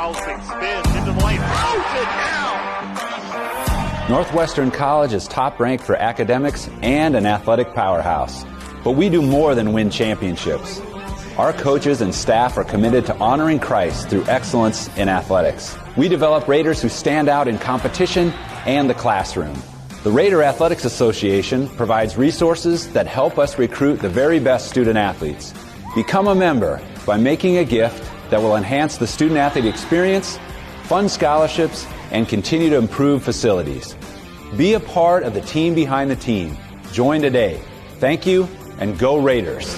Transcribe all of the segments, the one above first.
Rousing spins into the lane, throws it down. Northwestern College is top ranked for academics and an athletic powerhouse. But we do more than win championships. Our coaches and staff are committed to honoring Christ through excellence in athletics. We develop Raiders who stand out in competition and the classroom. The Raider Athletics Association provides resources that help us recruit the very best student athletes. Become a member by making a gift that will enhance the student-athlete experience, fund scholarships, and continue to improve facilities. Be a part of the team behind the team. Join today. Thank you, and go Raiders.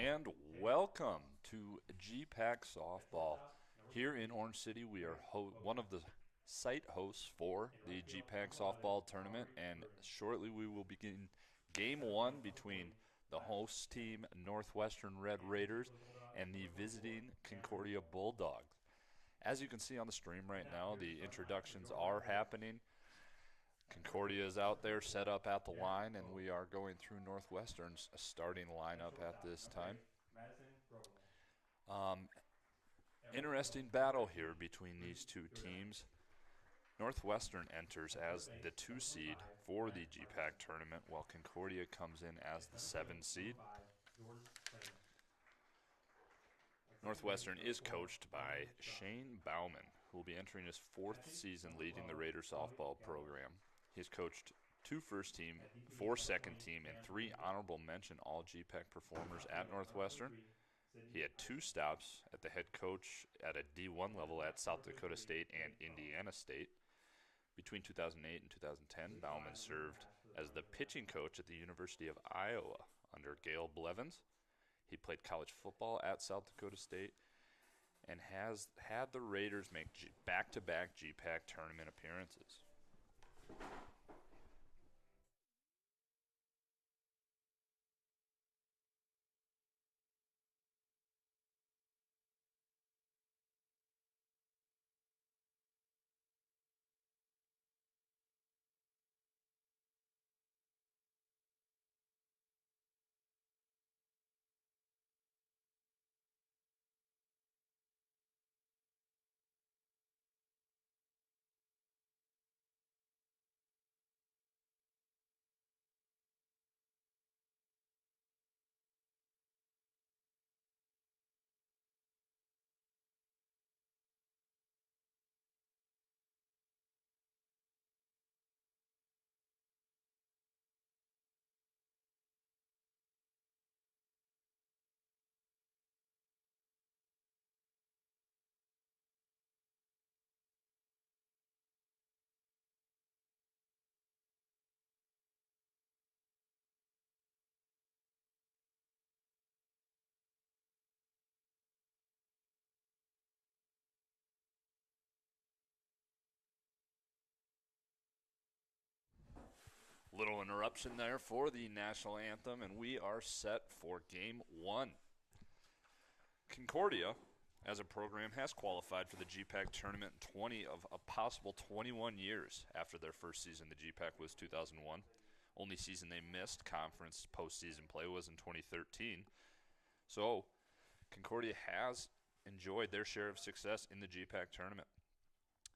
And welcome to GPAC Softball. Here in Orange City, we are one of the site hosts for the GPAC Softball Tournament, and shortly we will begin Game 1 between the host team, Northwestern Red Raiders, and the visiting Concordia Bulldogs. As you can see on the stream right now, the introductions are happening. Concordia is out there set up at the line, and we are going through Northwestern's starting lineup at this time. Interesting battle here between these two teams. Northwestern enters as the 2 seed for the GPAC tournament, while Concordia comes in as the 7 seed. Northwestern is coached by Shane Bauman, who will be entering his 4th season leading the Raider softball program. He's coached 2 first team, 4 second team, and 3 honorable mention all GPAC performers at Northwestern. He had 2 stops at the head coach at a D1 level at South Dakota State and Indiana State. Between 2008 and 2010, Bauman served as the pitching coach at the University of Iowa under Gail Blevins. He played college football at South Dakota State and has had the Raiders make back-to-back GPAC tournament appearances. Little interruption there for the national anthem, and we are set for Game 1. Concordia, as a program, has qualified for the GPAC tournament in 20 of a possible 21 years after their first season. The GPAC was 2001. Only season they missed conference postseason play was in 2013. So Concordia has enjoyed their share of success in the GPAC tournament.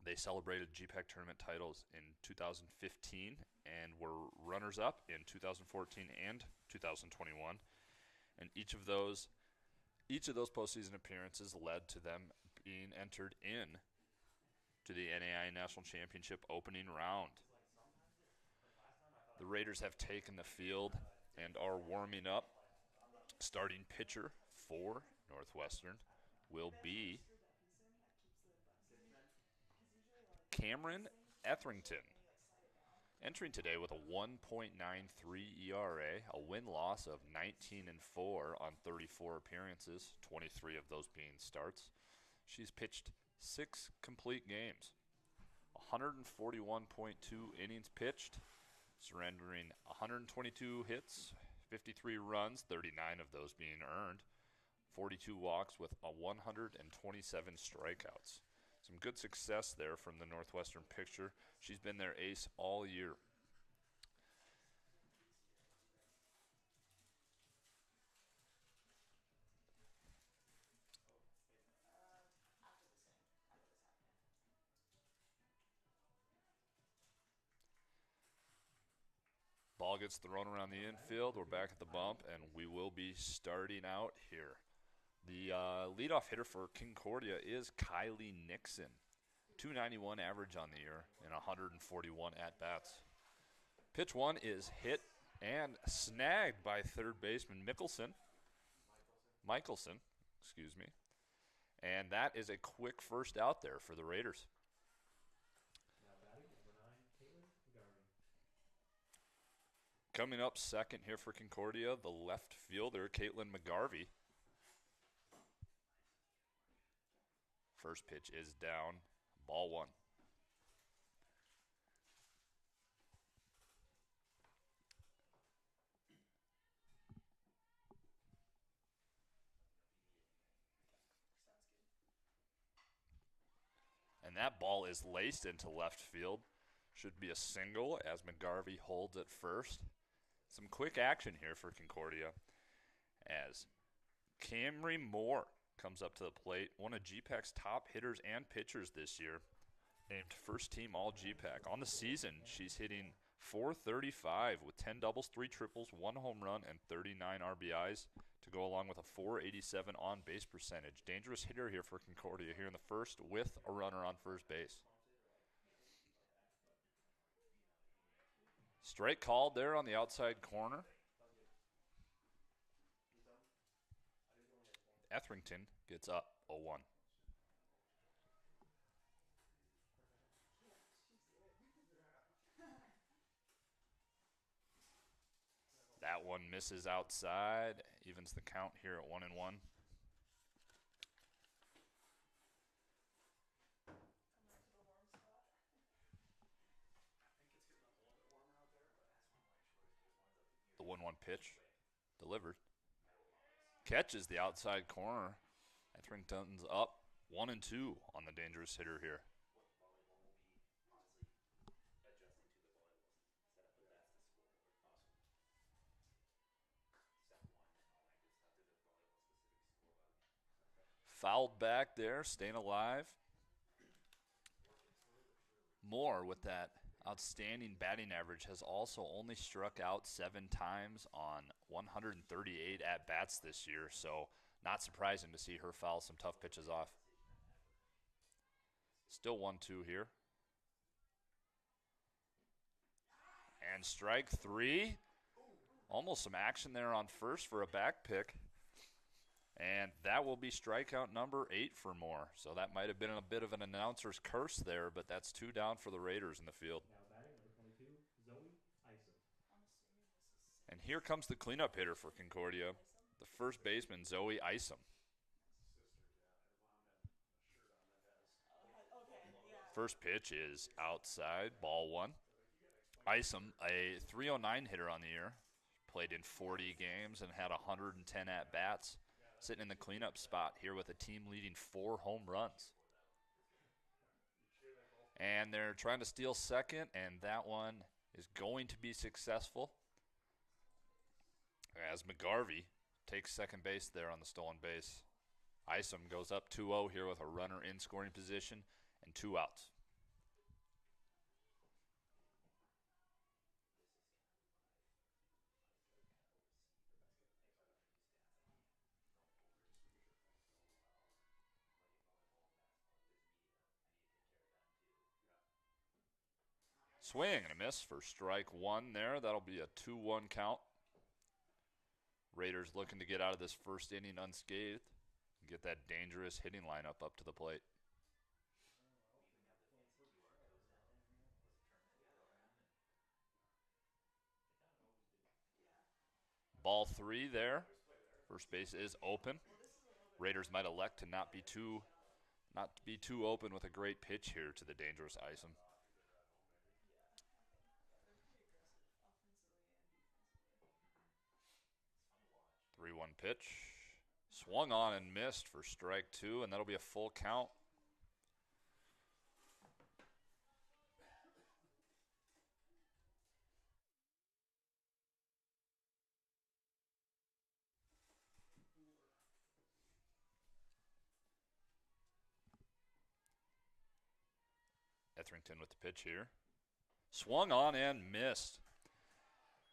They celebrated GPAC tournament titles in 2015 and were runners-up in 2014 and 2021. And each of those postseason appearances led to them being entered in to the NAIA National Championship opening round. The Raiders have taken the field and are warming up. Starting pitcher for Northwestern will be Cameron Etherington, entering today with a 1.93 ERA, a win-loss of 19-4 on 34 appearances, 23 of those being starts. She's pitched 6 complete games, 141.2 innings pitched, surrendering 122 hits, 53 runs, 39 of those being earned, 42 walks with 127 strikeouts. Some good success there from the Northwestern pitcher. She's been their ace all year. Ball gets thrown around the infield. We're back at the bump, and we will be starting out here. The leadoff hitter for Concordia is Kylie Nixon. 291 average on the year and 141 at-bats. Pitch 1 is hit and snagged by third baseman Michelson. And that is a quick first out there for the Raiders. Coming up second here for Concordia, the left fielder, Caitlin McGarvey. First pitch is down, ball one. And that ball is laced into left field. Should be a single as McGarvey holds at first. Some quick action here for Concordia as Camry Moore comes up to the plate, one of GPAC's top hitters and pitchers this year, named first team all GPAC. On the season, she's hitting .435 with 10 doubles, 3 triples, 1 home run, and 39 RBIs to go along with a .487 on-base percentage. Dangerous hitter here for Concordia here in the first with a runner on first base. Strike called there on the outside corner. Etherington gets up 0-1. That one misses outside, evens the count here at 1-1. The 1-1 pitch delivered. Catches the outside corner. Etherington's up 1-2 on the dangerous hitter here. Fouled back there, staying alive. Moore, with that outstanding batting average, has also only struck out 7 times on 138 at-bats this year, so not surprising to see her foul some tough pitches off. Still 1-2 here. And strike 3. Almost some action there on first for a back pick. And that will be strikeout number 8 for Moore. So that might have been a bit of an announcer's curse there, but that's 2 down for the Raiders in the field. Now batting, number 22, Zoe Isom. And here comes the cleanup hitter for Concordia, the first baseman, Zoe Isom. First pitch is outside, ball 1. Isom, a .309 hitter on the year, played in 40 games and had 110 at-bats. Sitting in the cleanup spot here with a team leading 4 home runs. And they're trying to steal second, and that one is going to be successful as McGarvey takes second base there on the stolen base. Isom goes up 2-0 here with a runner in scoring position and 2 outs. Swing and a miss for strike 1 there. That'll be a 2-1 count. Raiders looking to get out of this first inning unscathed and get that dangerous hitting lineup up to the plate. Ball 3 there. First base is open. Raiders might elect to not be too open with a great pitch here to the dangerous Isom. 3-1 pitch. Swung on and missed for strike 2, and that'll be a full count. Etherington with the pitch here. Swung on and missed.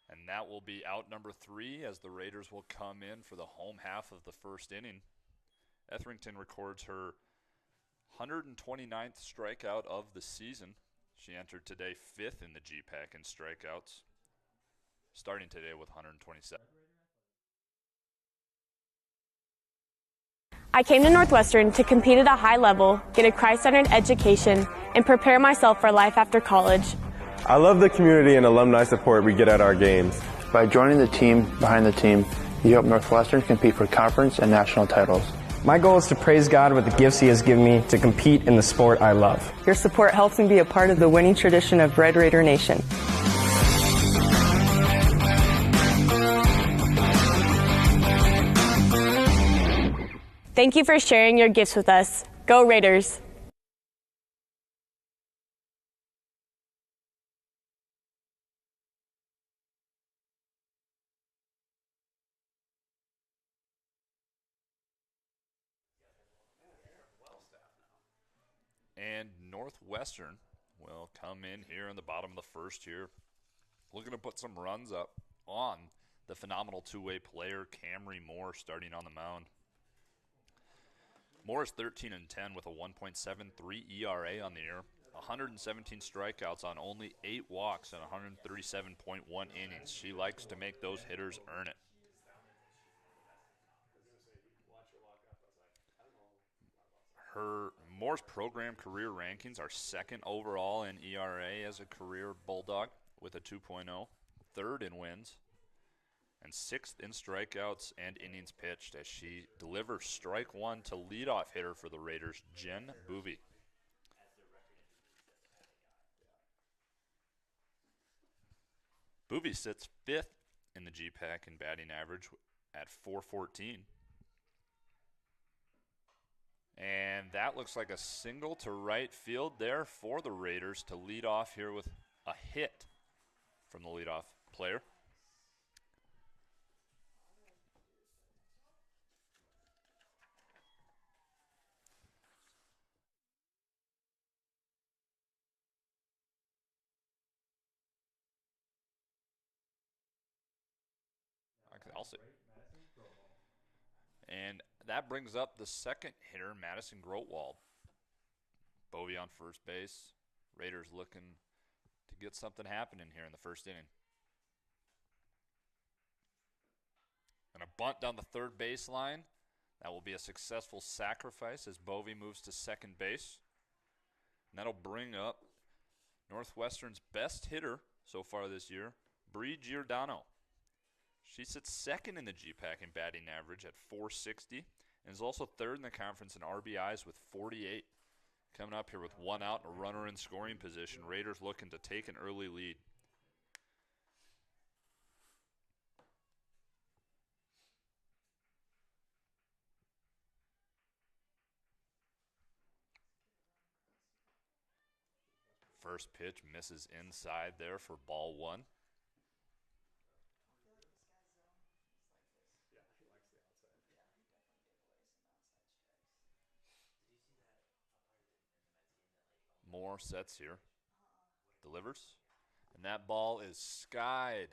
And that will be out number 3 as the Raiders will come in for the home half of the first inning. Etherington records her 129th strikeout of the season. She entered today 5th in the GPAC in strikeouts, starting today with 127. I came to Northwestern to compete at a high level, get a Christ-centered education, and prepare myself for life after college. I love the community and alumni support we get at our games. By joining the team behind the team, you help Northwestern compete for conference and national titles. My goal is to praise God with the gifts He has given me to compete in the sport I love. Your support helps me be a part of the winning tradition of Red Raider Nation. Thank you for sharing your gifts with us. Go Raiders! And Northwestern will come in here in the bottom of the first here, looking to put some runs up on the phenomenal two-way player, Camry Moore, starting on the mound. Moore is 13-10 with a 1.73 ERA on the year, 117 strikeouts on only 8 walks and 137.1 innings. She likes to make those hitters earn it. Her Moore's program career rankings are second overall in ERA as a career Bulldog with a 2.0, third in wins, and sixth in strikeouts and innings pitched as she delivers strike one to leadoff hitter for the Raiders, Jen Boovy. Boovy sits fifth in the GPAC in batting average at .414. And that looks like a single to right field there for the Raiders to lead off here with a hit from the leadoff player. I'll see. And that brings up the second hitter, Madison Grotwald. Bovey on first base. Raiders looking to get something happening here in the first inning. And a bunt down the third baseline. That will be a successful sacrifice as Bovey moves to second base. And that'll bring up Northwestern's best hitter so far this year, Bree Giordano. She sits second in the GPAC in batting average at .460 and is also third in the conference in RBIs with 48. Coming up here with one out and a runner in scoring position. Raiders looking to take an early lead. First pitch misses inside there for ball one. Moore sets here, delivers, and that ball is skied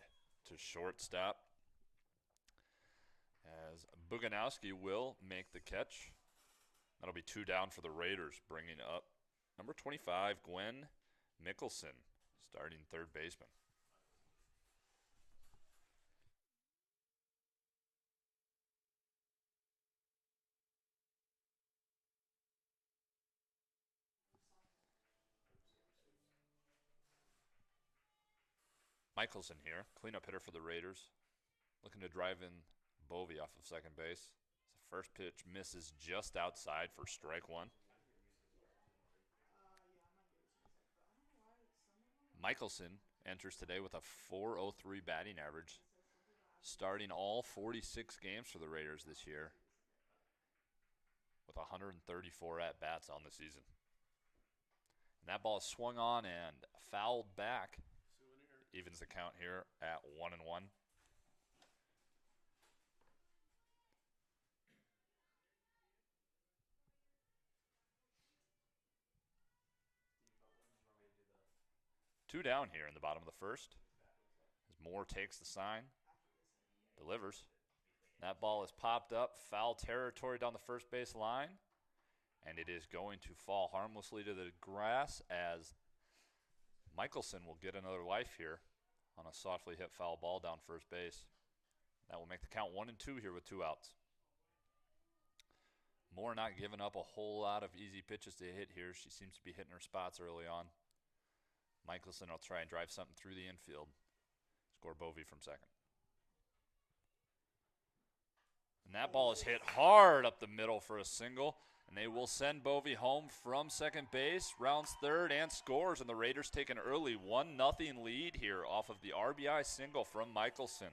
to shortstop as Buganowski will make the catch. That'll be 2 down for the Raiders, bringing up number 25, Gwen Mickelson, starting third baseman. Michelson here, cleanup hitter for the Raiders, looking to drive in Bovey off of second base. The first pitch misses just outside for strike one. Michelson enters today with a .403 batting average, starting all 46 games for the Raiders this year with 134 at-bats on the season. And that ball is swung on and fouled back. Evens the count here at 1-1. Two down here in the bottom of the first. As Moore takes the sign, delivers. That ball is popped up, foul territory down the first base line, and it is going to fall harmlessly to the grass as Michelson will get another life here on a softly hit foul ball down first base. That will make the count 1-2 here with 2 outs. Moore not giving up a whole lot of easy pitches to hit here. She seems to be hitting her spots early on. Michelson will try and drive something through the infield. Score Bovey from second. And that ball is hit hard up the middle for a single. And they will send Bovey home from second base, rounds third, and scores. And the Raiders take an early 1-0 lead here off of the RBI single from Michelson.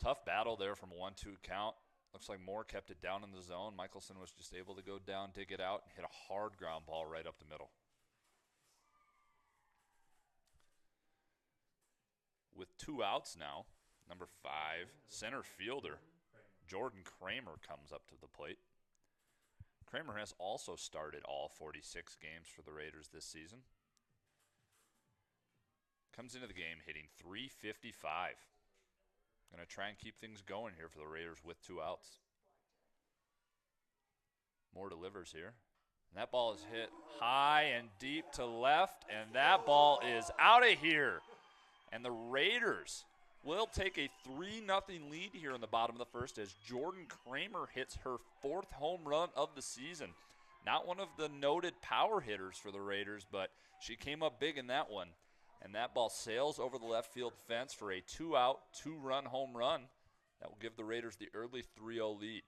Tough battle there from a 1-2 count. Looks like Moore kept it down in the zone. Michelson was just able to go down, dig it out, and hit a hard ground ball right up the middle. With 2 outs now, number 5, center fielder Jordan Kramer comes up to the plate. Kramer has also started all 46 games for the Raiders this season. Comes into the game hitting .355. Going to try and keep things going here for the Raiders with 2 outs. Moore delivers here. And that ball is hit high and deep to left, and that ball is out of here. And the Raiders will take a 3-0 lead here in the bottom of the first as Jordan Kramer hits her 4th home run of the season. Not one of the noted power hitters for the Raiders, but she came up big in that one. And that ball sails over the left field fence for a 2-out, 2-run home run. That will give the Raiders the early 3-0 lead.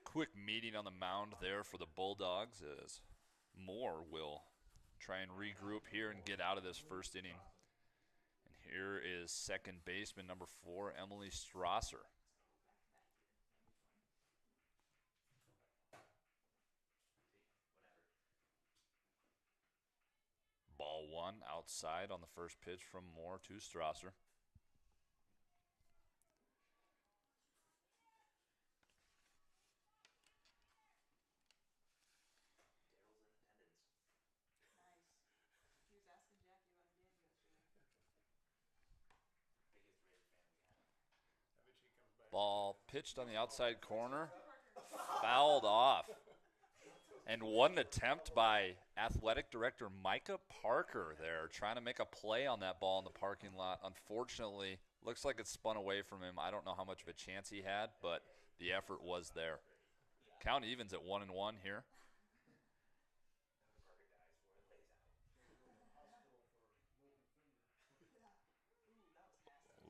Quick meeting on the mound there for the Bulldogs as Moore will try and regroup here and get out of this first inning. And here is second baseman number 4, Emily Strasser. Ball 1 outside on the first pitch from Moore to Strasser. Ball pitched on the outside corner, fouled off. And one attempt by athletic director Micah Parker there, trying to make a play on that ball in the parking lot. Unfortunately, looks like it spun away from him. I don't know how much of a chance he had, but the effort was there. Count evens at 1-1 here.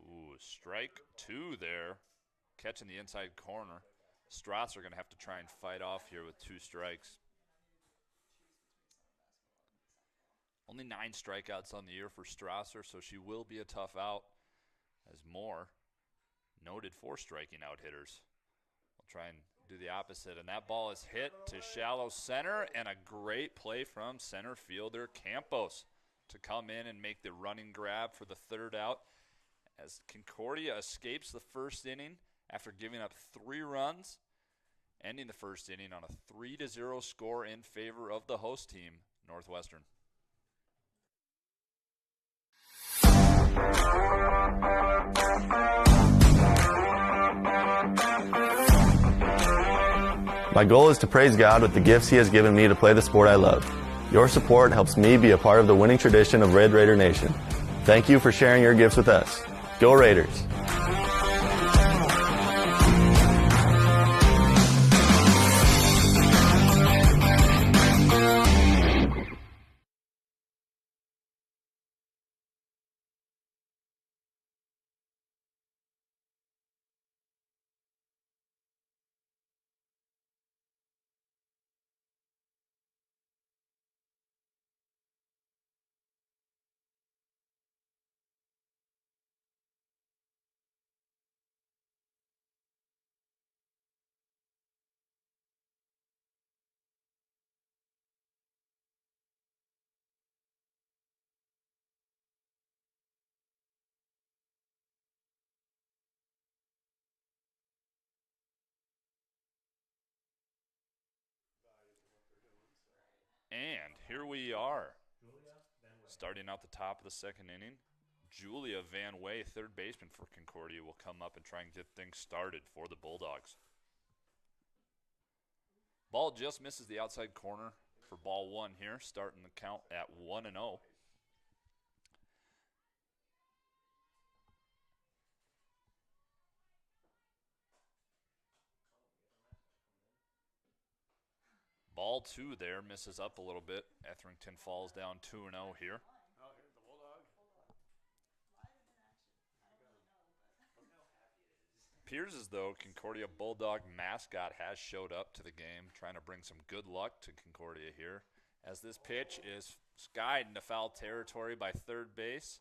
Ooh, strike 2 there. Catching the inside corner. Strasser going to have to try and fight off here with 2 strikes. Only 9 strikeouts on the year for Strasser, so she will be a tough out as Moore, noted for striking out hitters, will try and do the opposite. And that ball is hit to shallow center, and a great play from center fielder Campos to come in and make the running grab for the 3rd out as Concordia escapes the first inning after giving up 3 runs, ending the first inning on a 3-0 score in favor of the host team, Northwestern. My goal is to praise God with the gifts He has given me to play the sport I love. Your support helps me be a part of the winning tradition of Red Raider Nation. Thank you for sharing your gifts with us. Go Raiders! And here we are, starting out the top of the second inning. Julia Van Way, 3rd baseman for Concordia, will come up and try and get things started for the Bulldogs. Ball just misses the outside corner for ball 1 here, starting the count at 1-0. Ball 2 there, misses up a little bit. Etherington falls down 2-0 here. Appears as though Concordia Bulldog mascot has showed up to the game, trying to bring some good luck to Concordia here, as this pitch is skied into foul territory by third base,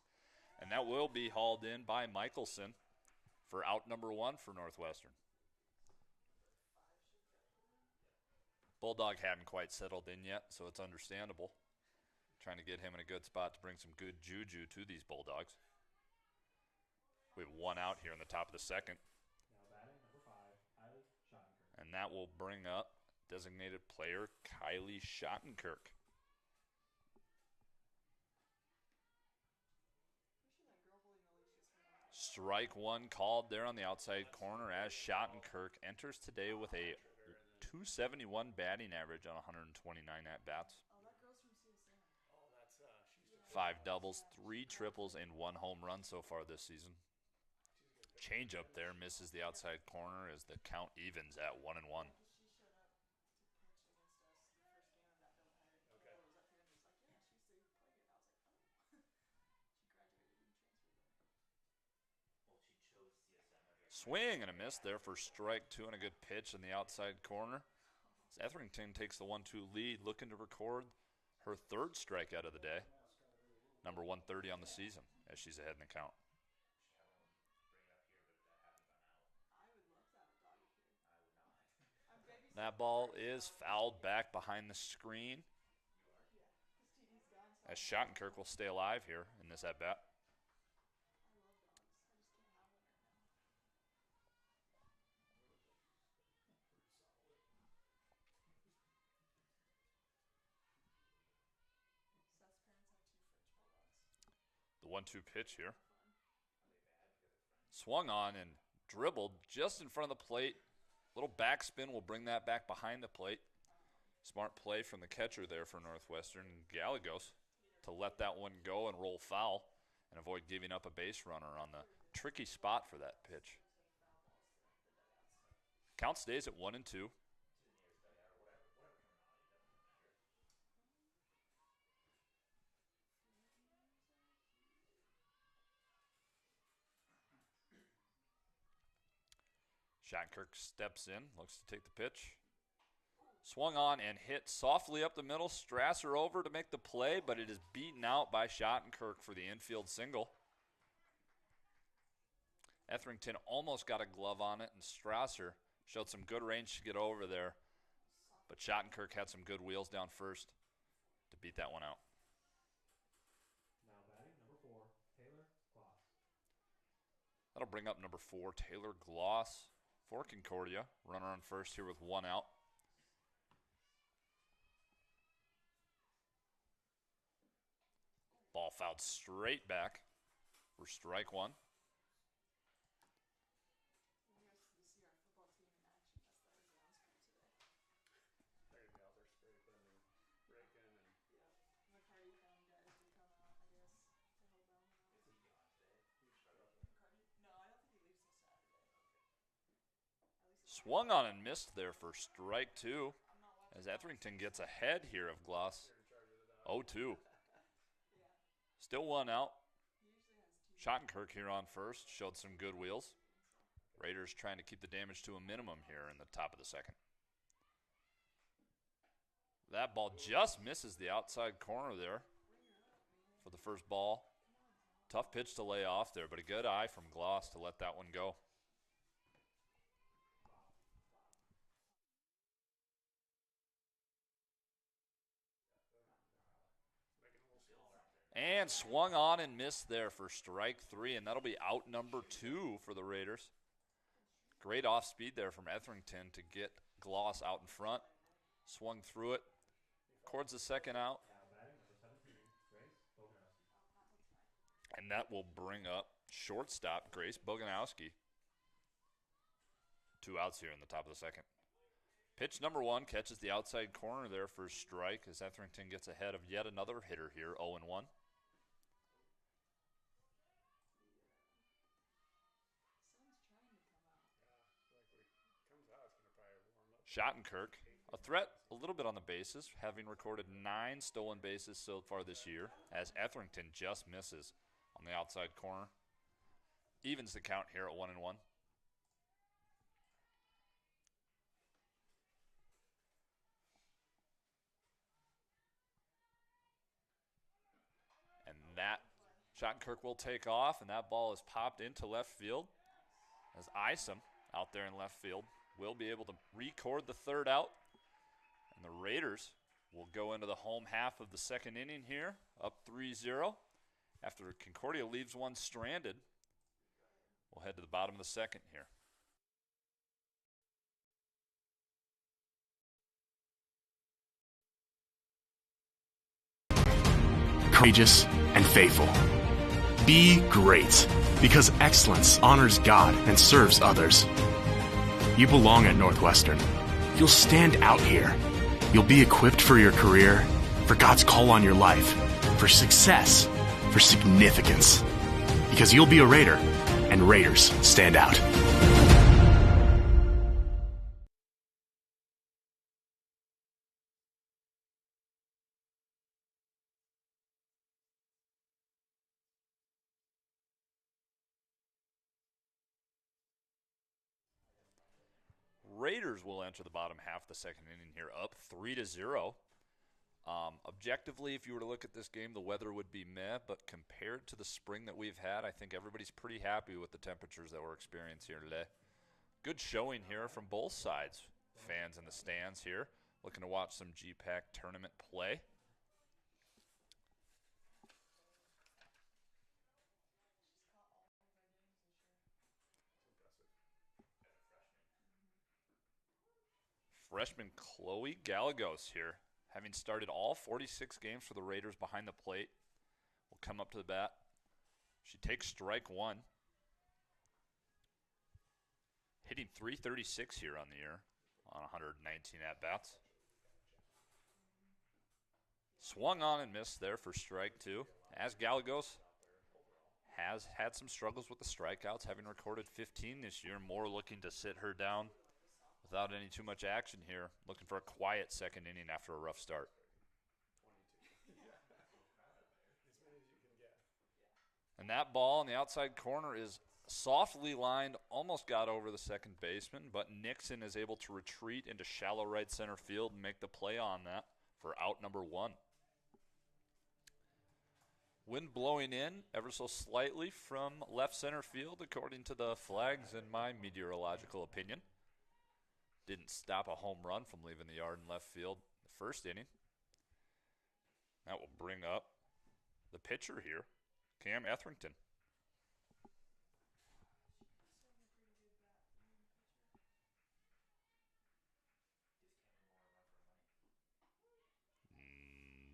and that will be hauled in by Michelson for out number 1 for Northwestern. Bulldog hadn't quite settled in yet, so it's understandable. Trying to get him in a good spot to bring some good juju to these Bulldogs. We have 1 out here in the top of the second. Now batting number 5, Kylie Schottenkirk. And that will bring up designated player Kylie Schottenkirk. Strike 1 called there on the outside corner as Schottenkirk enters today with a 271 batting average on 129 at-bats. 5 doubles, 3 triples, and 1 home run so far this season. Change up there misses the outside corner as the count evens at 1-1. Swing and a miss there for strike 2 and a good pitch in the outside corner. As Etherington takes the 1-2 lead, looking to record her 3rd strikeout of the day. Number 130 on the season as she's ahead in the count. That ball is fouled back behind the screen as Schottenkirk will stay alive here in this at-bat. The 1-2 pitch here. Swung on and dribbled just in front of the plate. Little backspin will bring that back behind the plate. Smart play from the catcher there for Northwestern, Gallegos, to let that one go and roll foul and avoid giving up a base runner on the tricky spot for that pitch. Count stays at 1-2. Schottenkirk steps in, looks to take the pitch. Swung on and hit softly up the middle. Strasser over to make the play, but it is beaten out by Schottenkirk for the infield single. Etherington almost got a glove on it, and Strasser showed some good range to get over there. But Schottenkirk had some good wheels down first to beat that one out. Now batting number 4, Taylor Gloss. That'll bring up number 4, Taylor Gloss for Concordia. Runner on first here with 1 out. Ball fouled straight back for strike 1. Swung on and missed there for strike 2 as Etherington gets ahead here of Gloss. 0-2. Still 1 out. Schottenkirk here on first. Showed some good wheels. Raiders trying to keep the damage to a minimum here in the top of the second. That ball just misses the outside corner there for the first ball. Tough pitch to lay off there, but a good eye from Gloss to let that one go. And swung on and missed there for strike 3, and that'll be out number 2 for the Raiders. Great off speed there from Etherington to get Gloss out in front. Swung through it. Records the second out. And that will bring up shortstop Grace Boganowski. 2 outs here in the top of the second. Pitch number 1 catches the outside corner there for a strike as Etherington gets ahead of yet another hitter here, 0-1. Schottenkirk, a threat a little bit on the bases, having recorded 9 stolen bases so far this year, as Etherington just misses on the outside corner. Evens the count here at 1-1. Schottenkirk will take off, and that ball is popped into left field as Isom out there in left field will be able to record the third out. And the Raiders will go into the home half of the second inning here, up 3-0. After Concordia leaves one stranded, we'll head to the bottom of the second here. Courageous and faithful. Be great, because excellence honors God and serves others. You belong at Northwestern. You'll stand out here. You'll be equipped for your career, for God's call on your life, for success, for significance. Because you'll be a Raider, and Raiders stand out. Raiders will enter the bottom half of the second inning here, up 3-0. Objectively, if you were to look at this game, the weather would be meh, but compared to the spring that we've had, I think everybody's pretty happy with the temperatures that we're experiencing here today. Good showing here from both sides. Fans in the stands here, looking to watch some GPAC tournament play. Freshman Chloe Gallegos here, having started all 46 games for the Raiders behind the plate, will come up to the bat. She takes strike one. Hitting .336 here on the year on 119 at-bats. Swung on and missed there for strike two, as Gallegos has had some struggles with the strikeouts, having recorded 15 this year. More looking to sit her down without any too much action here, looking for a quiet second inning after a rough start. And that ball in the outside corner is softly lined, almost got over the second baseman, but Nixon is able to retreat into shallow right center field and make the play on that for out number one. Wind blowing in ever so slightly from left center field, according to the flags in my meteorological opinion. Didn't stop a home run from leaving the yard in left field the first inning. That will bring up the pitcher here, Cam Etherington.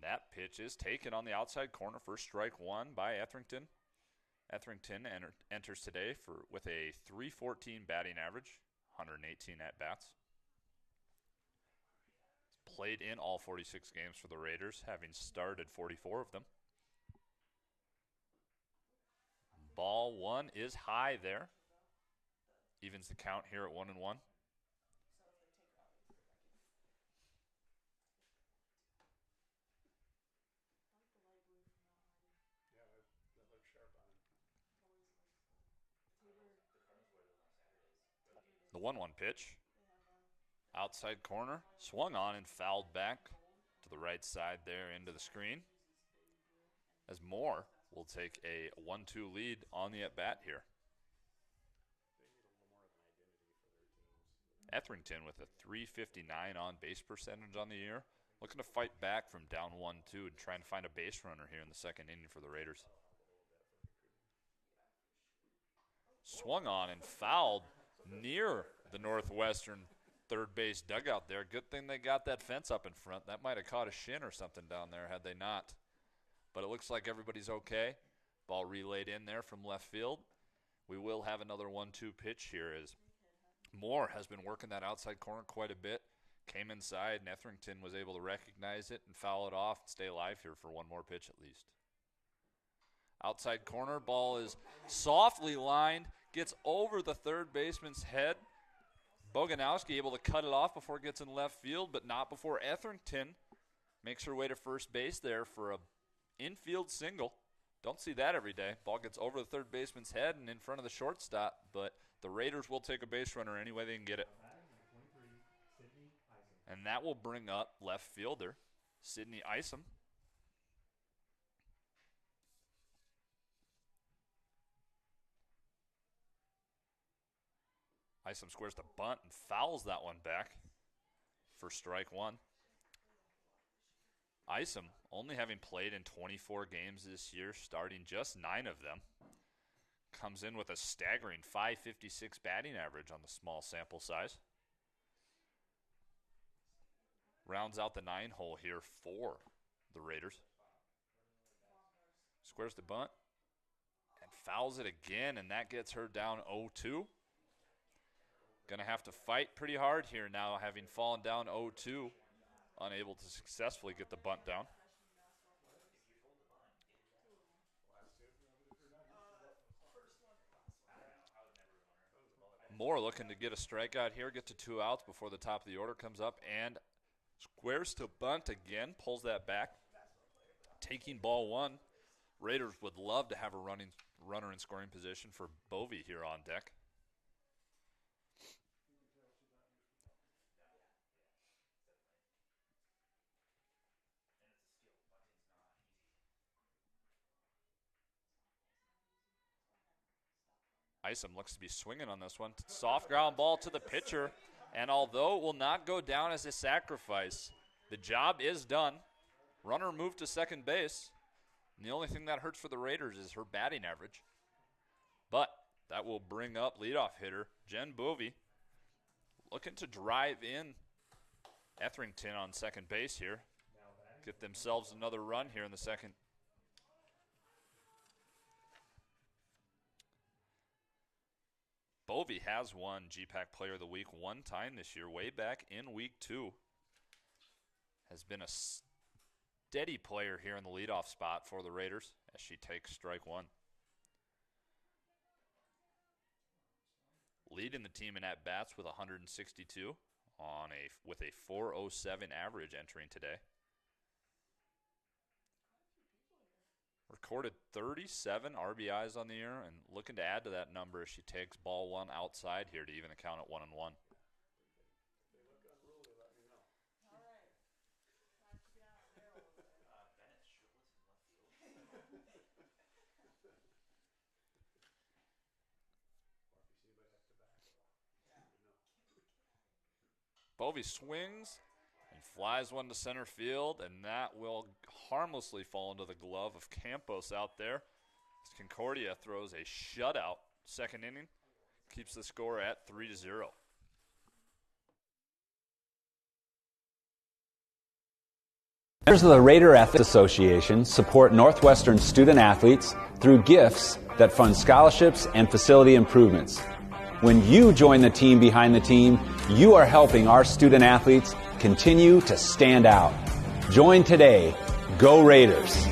That pitch is taken on the outside corner for strike one by Etherington. Etherington enters today with a .314 batting average, 118 at-bats. Played in all 46 games for the Raiders, having started 44 of them. Ball one is high there. Evens the count here at 1-1. The 1-1 pitch. Outside corner, swung on and fouled back to the right side there into the screen. As Moore will take a 1-2 lead on the at-bat here. Etherington with a .359 on base percentage on the year. Looking to fight back from down 1-2 and trying to find a base runner here in the second inning for the Raiders. Swung on and fouled near the Northwestern third base dugout there. Good thing they got that fence up in front. That might have caught a shin or something down there had they not. But it looks like everybody's okay. Ball relayed in there from left field. We will have another 1-2 pitch here as Moore has been working that outside corner quite a bit. Came inside and Etherington was able to recognize it and foul it off and stay alive here for one more pitch at least. Outside corner, ball is softly lined, gets over the third baseman's head. Boganowski able to cut it off before it gets in left field, but not before Etherington makes her way to first base there for a infield single. Don't see that every day. Ball gets over the third baseman's head and in front of the shortstop, but the Raiders will take a base runner any way they can get it. And that will bring up left fielder Sydney Isom. Isom squares the bunt and fouls that one back for strike one. Isom, only having played in 24 games this year, starting just 9 of them, comes in with a staggering .556 batting average on the small sample size. Rounds out the 9 hole here for the Raiders. Squares the bunt and fouls it again, and that gets her down 0-2. Gonna have to fight pretty hard here now, having fallen down 0-2, unable to successfully get the bunt down. Moore looking to get a strikeout here, get to 2 outs before the top of the order comes up, and squares to bunt again, pulls that back, taking ball 1. Raiders would love to have a runner in scoring position for Bovey here on deck. Isom looks to be swinging on this one. Soft ground ball to the pitcher, and although it will not go down as a sacrifice, the job is done. Runner moved to second base, and the only thing that hurts for the Raiders is her batting average. But that will bring up leadoff hitter Jen Bovey, looking to drive in Etherington on second base here. Get themselves another run here in the second. Bovey has won GPAC Player of the Week 1 time this year, way back in Week 2. Has been a steady player here in the leadoff spot for the Raiders as she takes strike 1. Leading the team in at-bats with 162 with a .407 average entering today. Recorded 37 RBIs on the year, and looking to add to that number as she takes ball 1 outside here to even the count at 1-1. Bovey swings and flies one to center field, and that will harmlessly fall into the glove of Campos out there. As Concordia throws a shutout second inning, keeps the score at 3-0. Members of the Raider Athletics Association support Northwestern student athletes through gifts that fund scholarships and facility improvements. When you join the team behind the team, you are helping our student athletes continue to stand out. Join today. Go Raiders!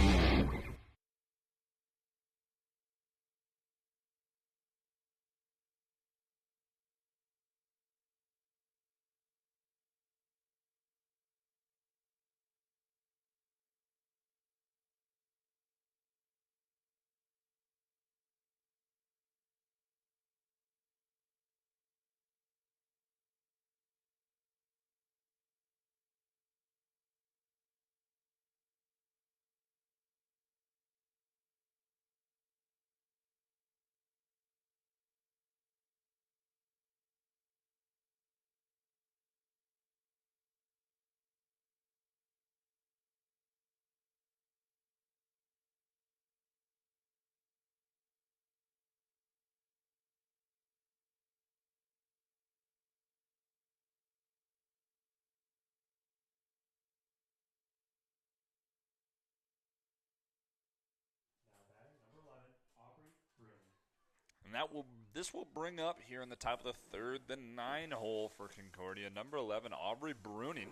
And this will bring up here in the top of the third, the 9 hole for Concordia. Number 11, Aubrey Bruning,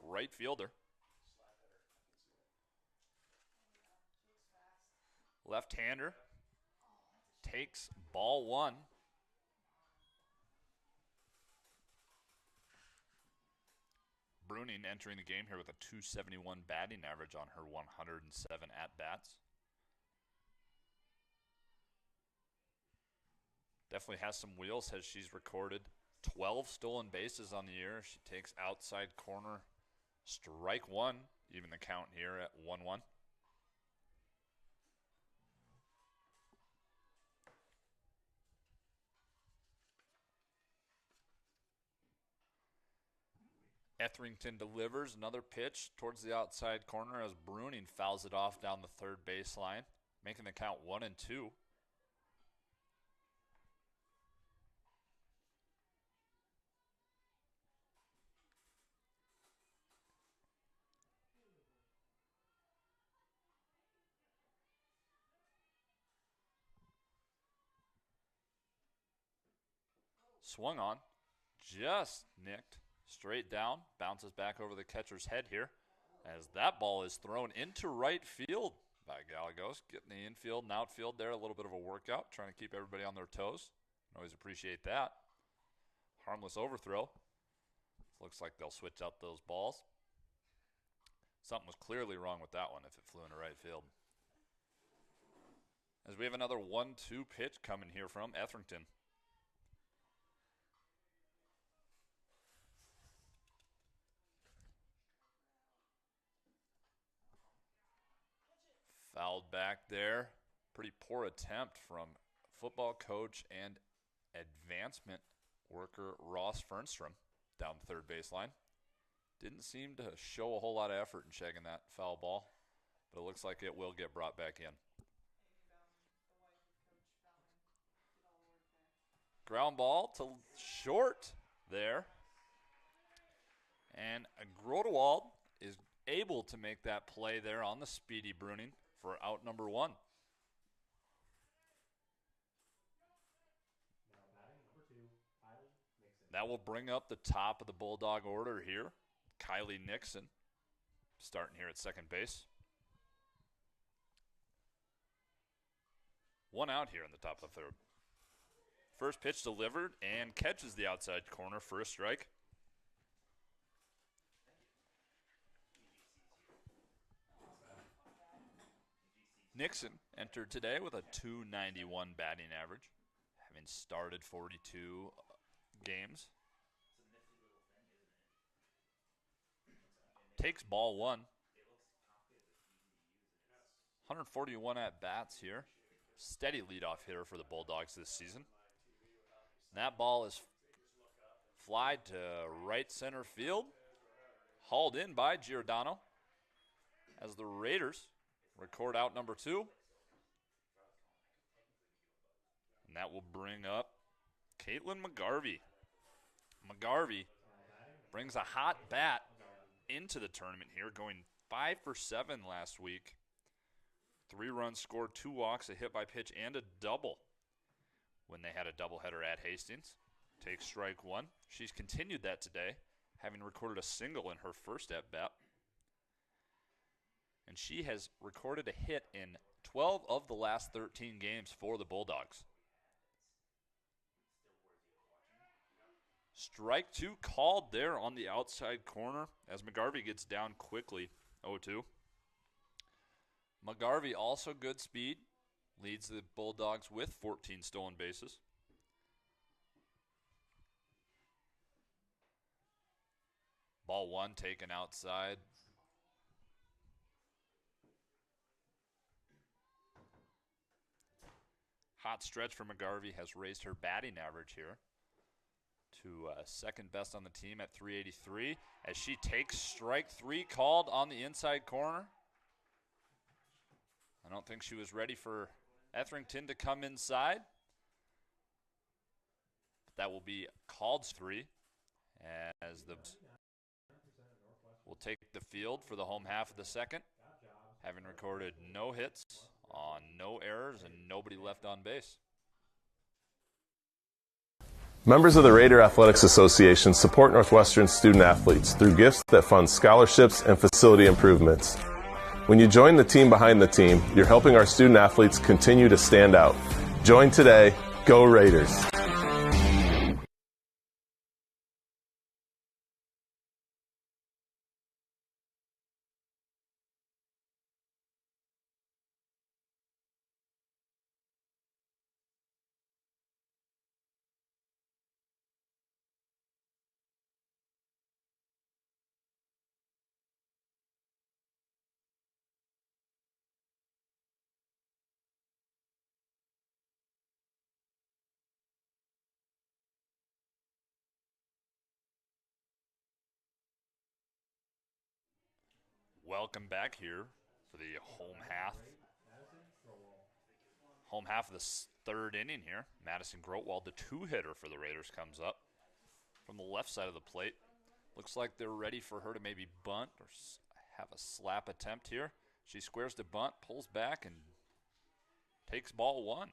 right fielder. Left-hander takes ball 1. Bruning entering the game here with a .271 batting average on her 107 at-bats. Definitely has some wheels as she's recorded 12 stolen bases on the year. She takes outside corner strike 1, even the count here at 1-1. Etherington delivers another pitch towards the outside corner as Bruning fouls it off down the third baseline, making the count 1-2. Swung on, just nicked, straight down, bounces back over the catcher's head here as that ball is thrown into right field by Gallegos, getting the infield and outfield there, a little bit of a workout, trying to keep everybody on their toes. Always appreciate that. Harmless overthrow. Looks like they'll switch out those balls. Something was clearly wrong with that one if it flew into right field. As we have another 1-2 pitch coming here from Etherington. Fouled back there. Pretty poor attempt from football coach and advancement worker Ross Fernstrom down the third baseline. Didn't seem to show a whole lot of effort in checking that foul ball, but it looks like it will get brought back in. Ground ball to short there. And Grodewald is able to make that play there on the speedy Bruning for out number 1. Now batting number 2, Kylie Nixon. That will bring up the top of the Bulldog order here. Kylie Nixon starting here at second base. 1 out here in the top of the third. First pitch delivered and catches the outside corner for a strike. Nixon entered today with a .291 batting average, having started 42 games. Takes ball 1. 141 at-bats here. Steady leadoff hitter for the Bulldogs this season. And that ball is flied to right center field. Hauled in by Giordano as the Raiders record out number 2. And that will bring up Caitlin McGarvey. McGarvey brings a hot bat into the tournament here, going 5 for 7 last week. 3 runs scored, 2 walks, a hit by pitch, and a double when they had a doubleheader at Hastings. Takes strike 1. She's continued that today, having recorded a single in her first at-bat. And she has recorded a hit in 12 of the last 13 games for the Bulldogs. Strike 2 called there on the outside corner as McGarvey gets down quickly, 0-2. McGarvey also good speed, leads the Bulldogs with 14 stolen bases. Ball 1 taken outside. Hot stretch for McGarvey has raised her batting average here to second best on the team at .383 as she takes strike 3 called on the inside corner. I don't think she was ready for Etherington to come inside. That will be called 3 as the will take the field for the home half of the second, having recorded no hits on no errors and nobody left on base. Members of the Raider Athletics Association support Northwestern student athletes through gifts that fund scholarships and facility improvements. When you join the team behind the team, you're helping our student athletes continue to stand out. Join today. Go Raiders! Welcome back here for the home half. Home half of the third inning here. Madison Grotwald, the two-hitter for the Raiders, comes up from the left side of the plate. Looks like they're ready for her to maybe bunt or have a slap attempt here. She squares the bunt, pulls back, and takes ball one.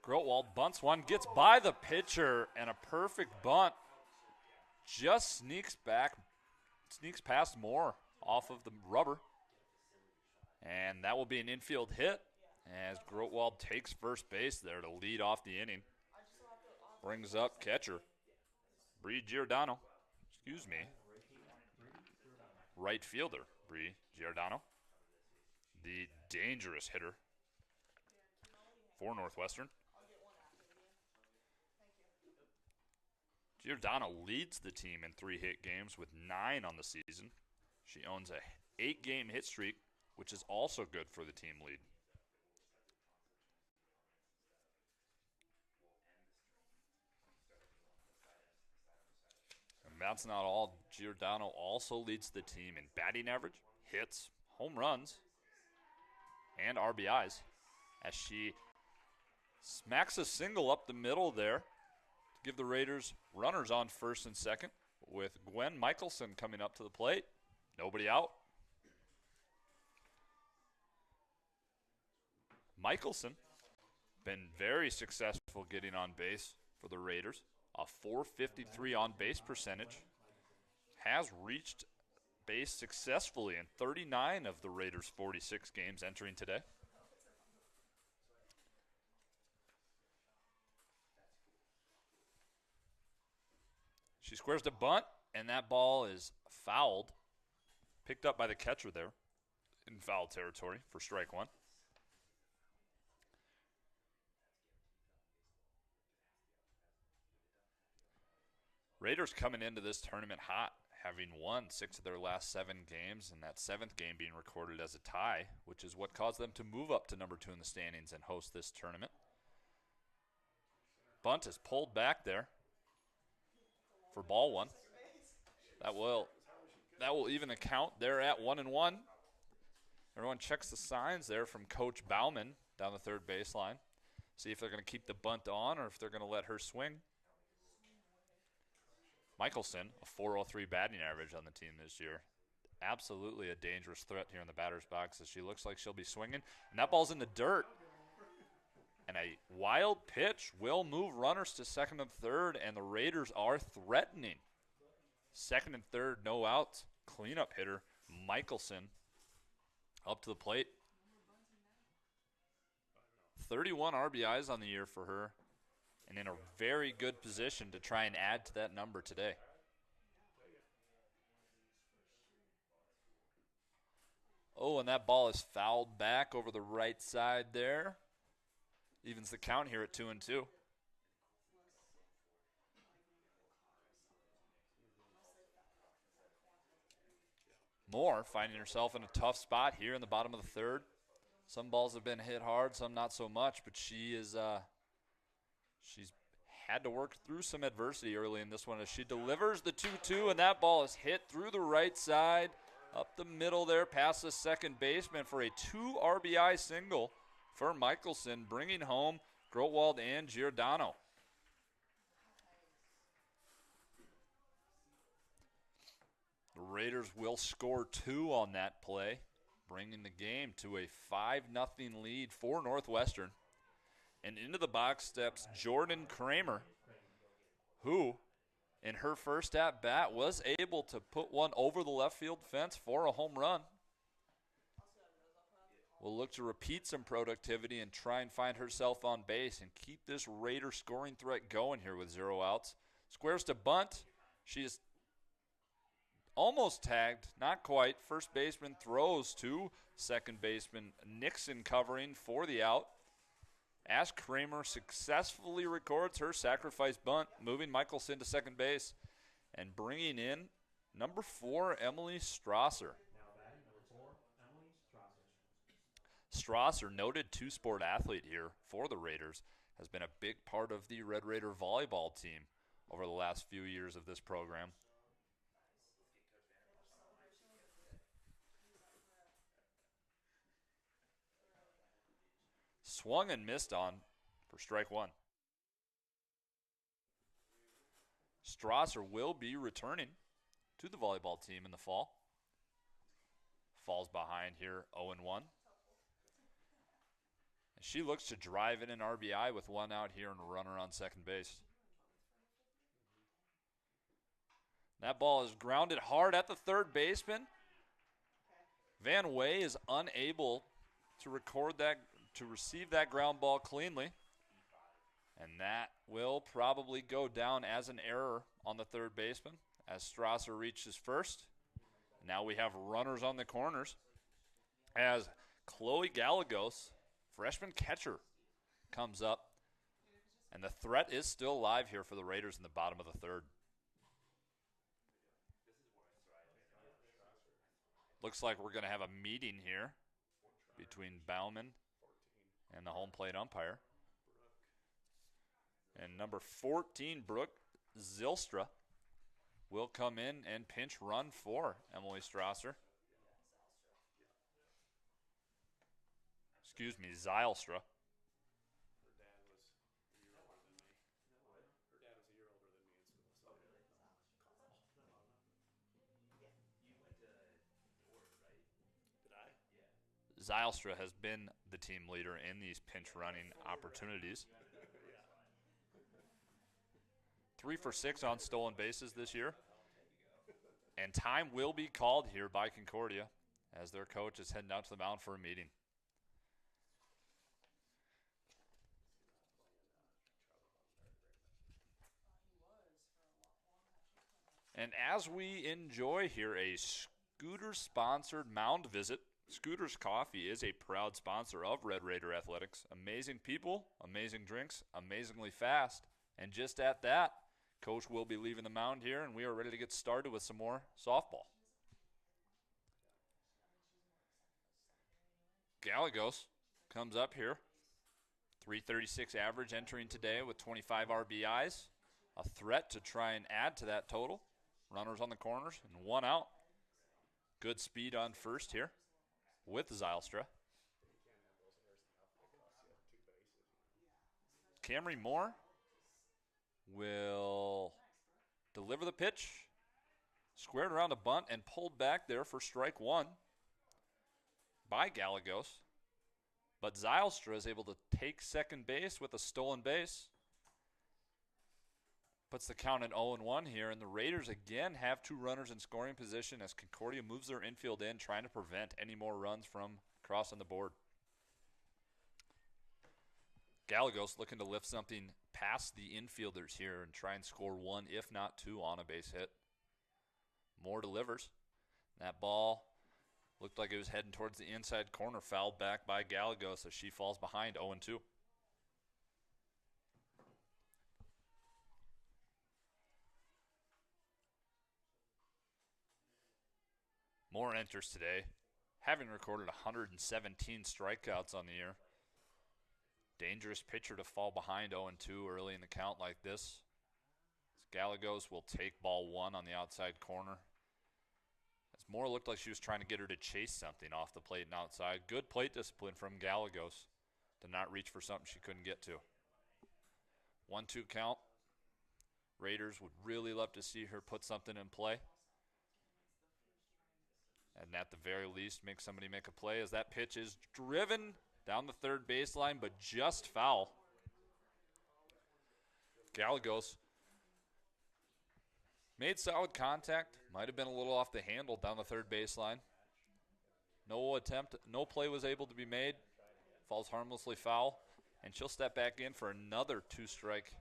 Grotwald bunts one, gets by the pitcher, and a perfect bunt. Just sneaks past Moore off of the rubber. And that will be an infield hit as Grotwald takes first base there to lead off the inning. Brings up catcher Bree Giordano. Right fielder Bree Giordano. The dangerous hitter for Northwestern. Giordano leads the team in 3-hit games with 9 on the season. She owns a 8-game hit streak, which is also good for the team lead. And that's not all. Giordano also leads the team in batting average, hits, home runs, and RBIs as she smacks a single up the middle there to give the Raiders runners on first and second with Gwen Michelson coming up to the plate. Nobody out. Michelson been very successful getting on base for the Raiders. A .453 on base percentage. Has reached base successfully in 39 of the Raiders' 46 games entering today. She squares the bunt, and that ball is fouled. Picked up by the catcher there in foul territory for strike one. Raiders coming into this tournament hot, having won 6 of their last 7 games, and that 7th game being recorded as a tie, which is what caused them to move up to number 2 in the standings and host this tournament. Bunt is pulled back there for ball one. That will even the count. They're at 1-1. Everyone checks the signs there from Coach Bauman down the third baseline. See if they're going to keep the bunt on or if they're going to let her swing. Michelson, a .403 batting average on the team this year. Absolutely a dangerous threat here in the batter's box as she looks like she'll be swinging. And that ball's in the dirt. And a wild pitch will move runners to second and third, and the Raiders are threatening. Second and third, no outs. Cleanup hitter Michelson up to the plate. 31 RBIs on the year for her, and in a very good position to try and add to that number today. Oh, and that ball is fouled back over the right side there. Evens the count here at 2-2. Moore finding herself in a tough spot here in the bottom of the third. Some balls have been hit hard, some not so much, but she's had to work through some adversity early in this one as she delivers the 2-2, and that ball is hit through the right side, up the middle there, past the second baseman for a 2 RBI single for Michelson, bringing home Grotwald and Giordano. The Raiders will score 2 on that play, bringing the game to a 5-0 lead for Northwestern. And into the box steps Jordan Kramer, who, in her first at-bat, was able to put one over the left field fence for a home run. Will look to repeat some productivity and try and find herself on base and keep this Raider scoring threat going here with 0 outs. Squares to bunt. She is almost tagged, not quite. First baseman throws to second baseman Nixon covering for the out. As Kramer successfully records her sacrifice bunt, moving Michelson to second base and bringing in number 4, Emily Strasser. Strasser, noted two-sport athlete here for the Raiders, has been a big part of the Red Raider volleyball team over the last few years of this program. Swung and missed on for strike one. Strasser will be returning to the volleyball team in the fall. Falls behind here 0-1. And she looks to drive in an RBI with one out here and a runner on second base. That ball is grounded hard at the third baseman. Van Way is unable to receive that ground ball cleanly. And that will probably go down as an error on the third baseman as Strasser reaches first. Now we have runners on the corners as Chloe Gallegos, freshman catcher, comes up. And the threat is still alive here for the Raiders in the bottom of the third. Looks like we're going to have a meeting here between Bauman and the home plate umpire. And number 14, Brooke Zylstra, will come in and pinch run for Emily Strasser. Excuse me, Zylstra. Zylstra has been the team leader in these pinch running opportunities. 3 for 6 on stolen bases this year. And time will be called here by Concordia as their coach is heading out to the mound for a meeting. And as we enjoy here a Scooter-sponsored mound visit, Scooter's Coffee is a proud sponsor of Red Raider Athletics. Amazing people, amazing drinks, amazingly fast. And just at that, Coach will be leaving the mound here, and we are ready to get started with some more softball. Gallegos comes up here. 336 average entering today with 25 RBIs. A threat to try and add to that total. Runners on the corners and one out. Good speed on first here with Zylstra. Camry Moore will deliver the pitch. Squared around a bunt and pulled back there for strike one by Gallegos. But Zylstra is able to take second base with a stolen base. Puts the count at 0-1 here, and the Raiders again have two runners in scoring position as Concordia moves their infield in, trying to prevent any more runs from crossing the board. Gallegos looking to lift something past the infielders here and try and score one, if not two, on a base hit. Moore delivers. That ball looked like it was heading towards the inside corner, fouled back by Gallegos as she falls behind 0-2. Moore enters today, having recorded 117 strikeouts on the year. Dangerous pitcher to fall behind 0-2 early in the count like this. Gallegos will take ball one on the outside corner. As Moore looked like she was trying to get her to chase something off the plate and outside. Good plate discipline from Gallegos to not reach for something she couldn't get to. 1-2 count. Raiders would really love to see her put something in play. And at the very least, make somebody make a play as that pitch is driven down the third baseline, but just foul. Gallegos made solid contact. Might have been a little off the handle down the third baseline. No play was able to be made. Falls harmlessly foul. And she'll step back in for another two-strike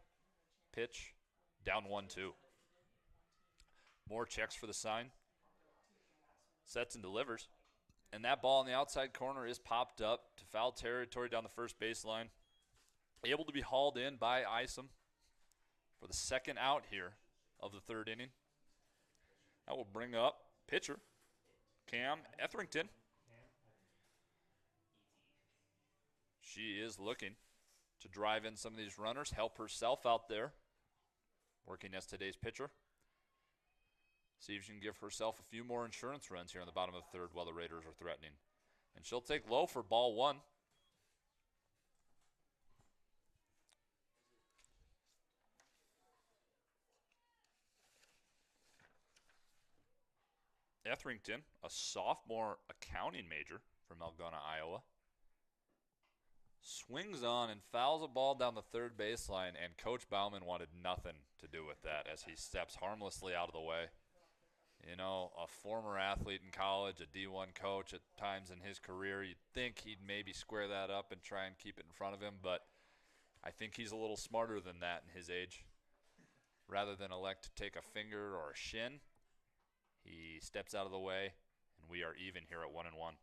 pitch, down 1-2. Moore checks for the sign. Sets and delivers. And that ball in the outside corner is popped up to foul territory down the first baseline. Able to be hauled in by Isom for the second out here of the third inning. That will bring up pitcher Cam Etherington. She is looking to drive in some of these runners, help herself out there, working as today's pitcher. See if she can give herself a few more insurance runs here in the bottom of the third while the Raiders are threatening. And she'll take low for ball one. Etherington, a sophomore accounting major from Algona, Iowa, swings on and fouls a ball down the third baseline, and Coach Bauman wanted nothing to do with that as he steps harmlessly out of the way. You know, a former athlete in college, a D1 coach at times in his career, you'd think he'd maybe square that up and try and keep it in front of him, but I think he's a little smarter than that in his age. Rather than elect to take a finger or a shin, he steps out of the way, and we are even here at 1-1.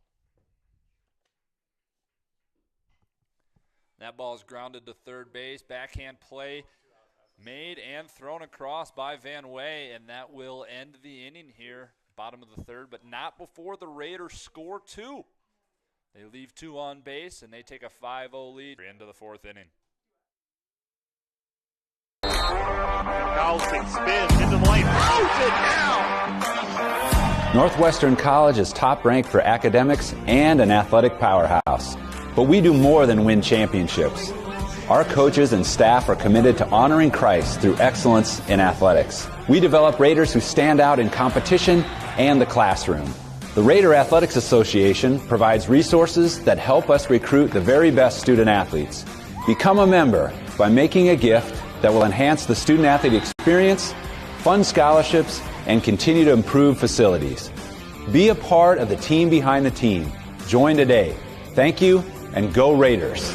That ball is grounded to third base. Backhand play made and thrown across by Van Way, and that will end the inning here, bottom of the third, but not before the Raiders score two. They leave two on base, and they take a 5-0 lead into the fourth inning. Carlson spins into the lane, throws it down. Northwestern College is top ranked for academics and an athletic powerhouse. But we do more than win championships. Our coaches and staff are committed to honoring Christ through excellence in athletics. We develop Raiders who stand out in competition and the classroom. The Raider Athletics Association provides resources that help us recruit the very best student athletes. Become a member by making a gift that will enhance the student-athlete experience, fund scholarships, and continue to improve facilities. Be a part of the team behind the team. Join today. Thank you, and go Raiders.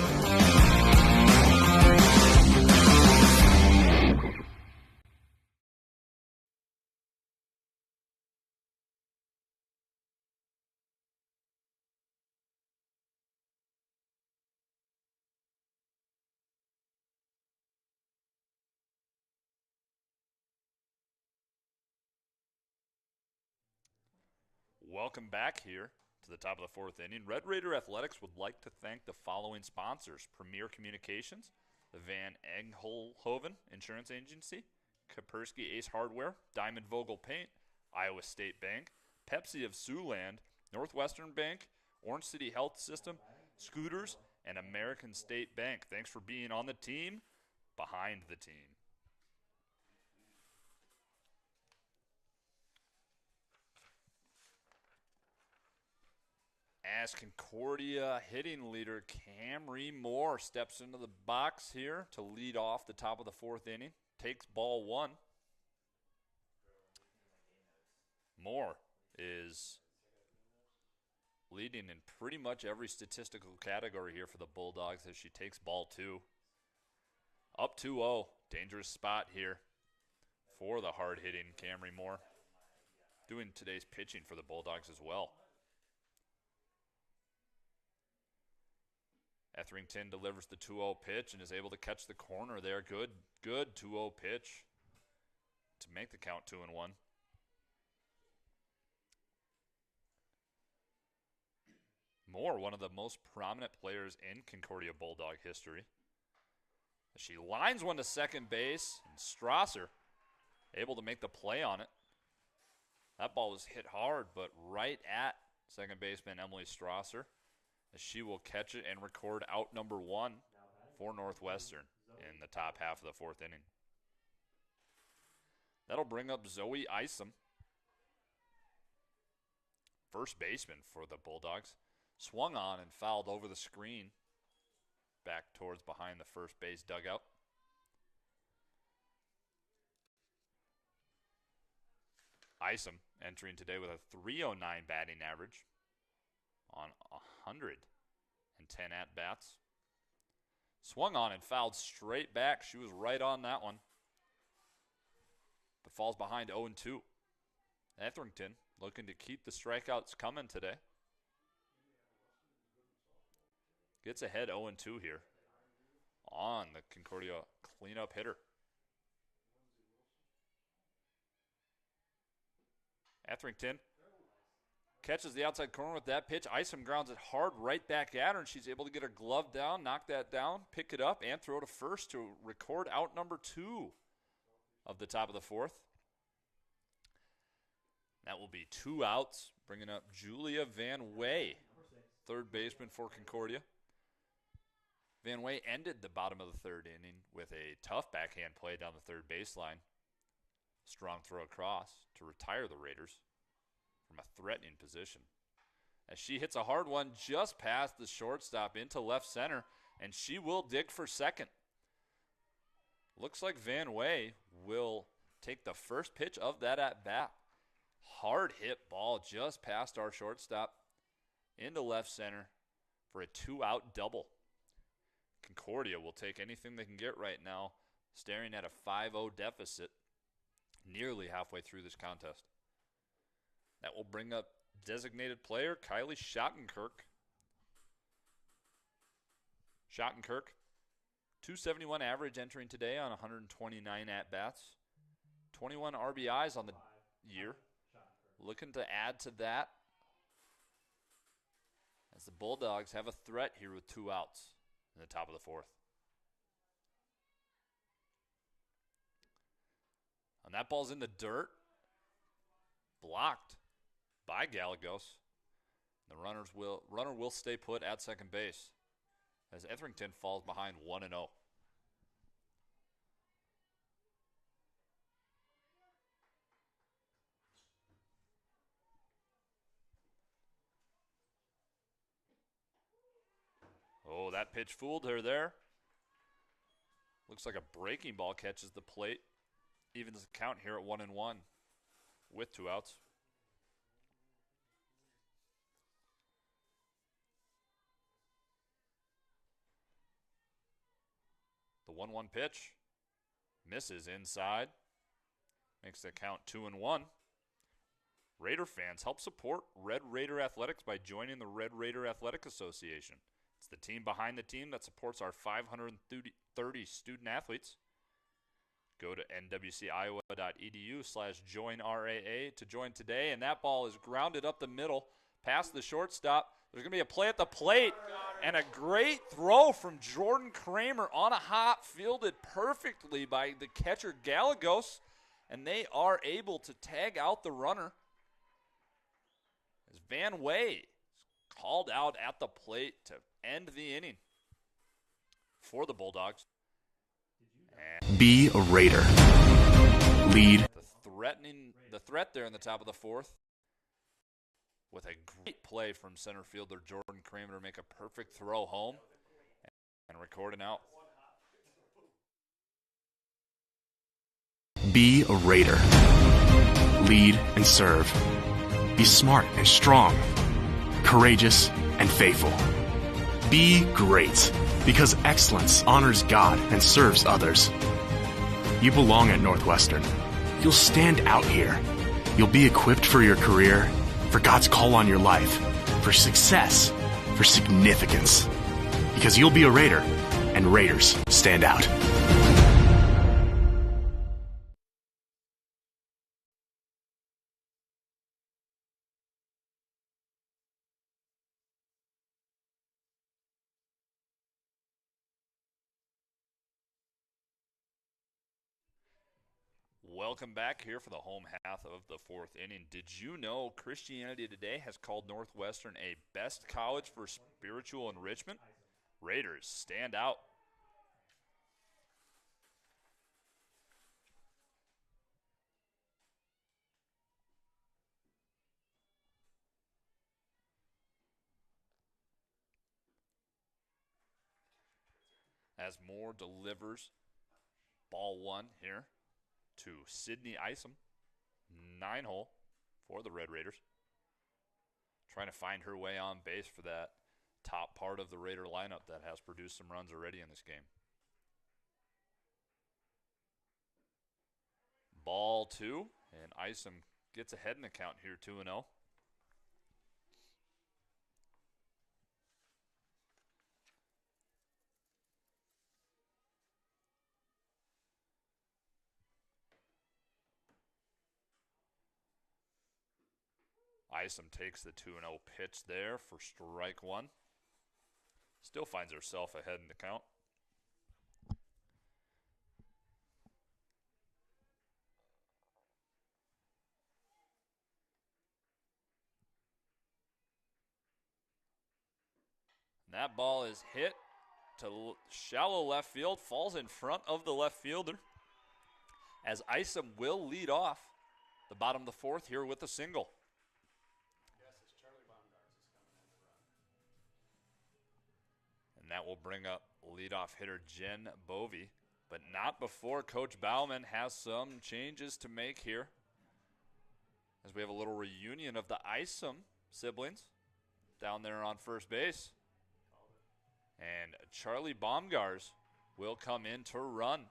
Welcome back here to the top of the fourth inning. Red Raider Athletics would like to thank the following sponsors: Premier Communications, the Van Engelhoven Insurance Agency, Kaspersky Ace Hardware, Diamond Vogel Paint, Iowa State Bank, Pepsi of Siouxland, Northwestern Bank, Orange City Health System, Scooters, and American State Bank. Thanks for being on the team, behind the team. As Concordia hitting leader Camry Moore steps into the box here to lead off the top of the fourth inning, takes ball one. Moore is leading in pretty much every statistical category here for the Bulldogs as she takes ball two. Up 2-0, dangerous spot here for the hard-hitting Camry Moore. Doing today's pitching for the Bulldogs as well. Etherington delivers the 2-0 pitch and is able to catch the corner there. Good 2-0 pitch to make the count 2-1. Moore, one of the most prominent players in Concordia Bulldog history. She lines one to second base, and Strasser able to make the play on it. That ball was hit hard, but right at second baseman Emily Strasser, as she will catch it and record out number one for Northwestern in the top half of the fourth inning. That'll bring up Zoe Isom, first baseman for the Bulldogs. Swung on and fouled over the screen back towards behind the first base dugout. Isom entering today with a .309 batting average on 110 at-bats. Swung on and fouled straight back. She was right on that one, but falls behind 0-2. Etherington looking to keep the strikeouts coming today. Gets ahead 0-2 here on the Concordia cleanup hitter. Etherington catches the outside corner with that pitch. Isom grounds it hard right back at her, and she's able to get her glove down, knock that down, pick it up, and throw to first to record out number 2 of the top of the 4th. That will be 2 outs, bringing up Julia Van Way, third baseman for Concordia. Van Way ended the bottom of the 3rd inning with a tough backhand play down the 3rd baseline. Strong throw across to retire the Raiders from a threatening position. As she hits a hard one just past the shortstop into left center, and she will dig for second. Looks like Van Way will take the first pitch of that at-bat. Hard hit ball just past our shortstop into left center for a 2-out double. Concordia will take anything they can get right now, staring at a 5-0 deficit nearly halfway through this contest. That will bring up designated player Kylie Schottenkirk. Schottenkirk, 271 average entering today on 129 at-bats. 21 RBIs on the year. Looking to add to that as the Bulldogs have a threat here with 2 outs in the top of the 4th. And that ball's in the dirt. Blocked by Gallegos. The runner will stay put at second base as Etherington falls behind 1-0. Oh, that pitch fooled her there. Looks like a breaking ball catches the plate. Evens the count here at 1-1 with 2 outs. The 1-1 pitch misses inside. Makes the count 2-1. Raider fans, help support Red Raider Athletics by joining the Red Raider Athletic Association. It's the team behind the team that supports our 530 student athletes. Go to nwciowa.edu/joinRAA to join today. And that ball is grounded up the middle past the shortstop. There's going to be a play at the plate and a great throw from Jordan Kramer on a hop, fielded perfectly by the catcher Gallegos. And they are able to tag out the runner as Van Way called out at the plate to end the inning for the Bulldogs. And be a Raider. Lead. The threat there in the top of the 4th with a great play from center fielder Jordan Kramer to make a perfect throw home and record an out. Be a Raider. Lead and serve. Be smart and strong. Courageous and faithful. Be great, because excellence honors God and serves others. You belong at Northwestern. You'll stand out here. You'll be equipped for your career, for God's call on your life, for success, for significance. Because you'll be a Raider, and Raiders stand out. Welcome back here for the home half of the 4th inning. Did you know Christianity Today has called Northwestern a best college for spiritual enrichment? Raiders stand out. As Moore delivers ball 1 here to Sydney Isom, 9-hole for the Red Raiders. Trying to find her way on base for that top part of the Raider lineup that has produced some runs already in this game. Ball 2, and Isom gets ahead in the count here, 2-0. Isom takes the 2-0 pitch there for strike one. Still finds herself ahead in the count. And that ball is hit to shallow left field, falls in front of the left fielder, as Isom will lead off the bottom of the fourth here with a single. And that will bring up leadoff hitter Jen Bovey, but not before Coach Bauman has some changes to make here, as we have a little reunion of the Isom siblings down there on first base. And Charlie Baumgars will come in to run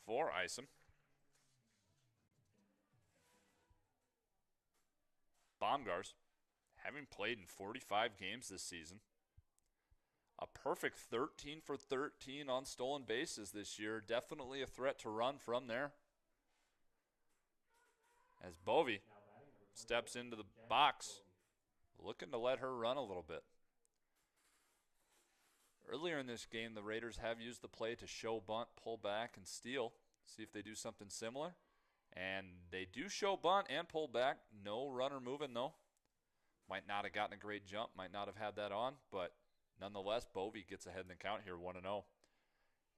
for Isom. Baumgars, having played in 45 games this season, a perfect 13 for 13 on stolen bases this year. Definitely a threat to run from there. As Bovey steps into the box, looking to let her run a little bit. Earlier in this game, the Raiders have used the play to show bunt, pull back, and steal. See if they do something similar. And they do show bunt and pull back. No runner moving, though. Might not have gotten a great jump, might not have had that on, but nonetheless, Bovey gets ahead in the count here, 1-0.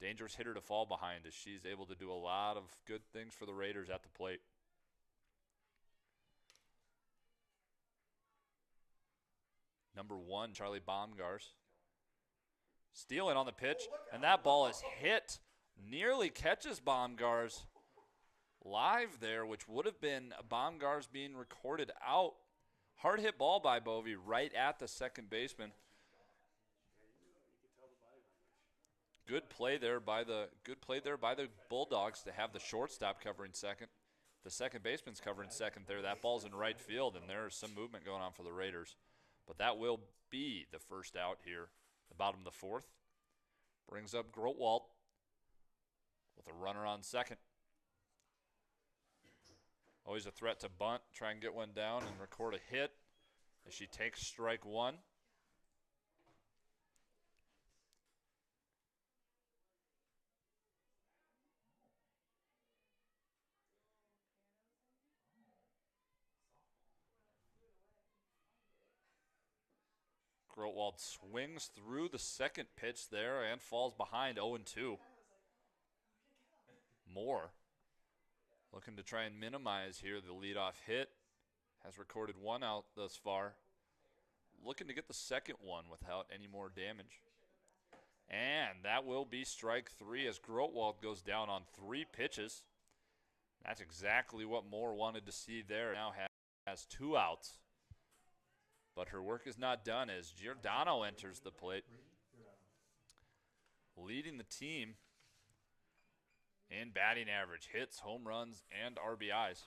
Dangerous hitter to fall behind, as she's able to do a lot of good things for the Raiders at the plate. Number 1, Charlie Baumgars. Stealing on the pitch, and that ball is hit. Nearly catches Baumgars live there, which would have been Baumgars being recorded out. Hard hit ball by Bovey right at the second baseman. Good play there by the Bulldogs to have the shortstop covering second. The second baseman's covering second there. That ball's in right field, and there's some movement going on for the Raiders. But that will be the first out here. The bottom of the fourth brings up Grotwald with a runner on second. Always a threat to bunt, try and get one down and record a hit as she takes strike one. Grotwald swings through the second pitch there and falls behind 0-2. Moore looking to try and minimize here the leadoff hit. Has recorded one out thus far. Looking to get the second one without any more damage. And that will be strike three as Grotwald goes down on 3 pitches. That's exactly what Moore wanted to see there. Now has 2 outs. But her work is not done as Giordano enters the plate, leading the team in batting average, hits, home runs, and RBIs.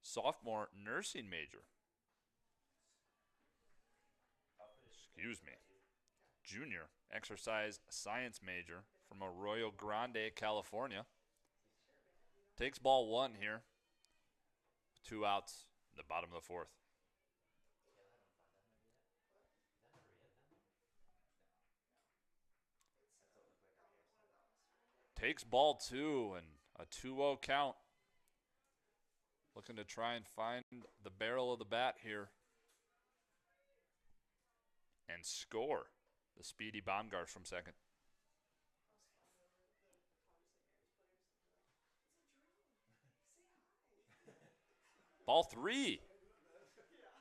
Sophomore nursing major. Junior exercise science major from Arroyo Grande, California. Takes ball 1 here. 2 outs. The bottom of the fourth. Takes ball 2 and a 2-0 count. Looking to try and find the barrel of the bat here and score the speedy Baumgars from second. Ball 3.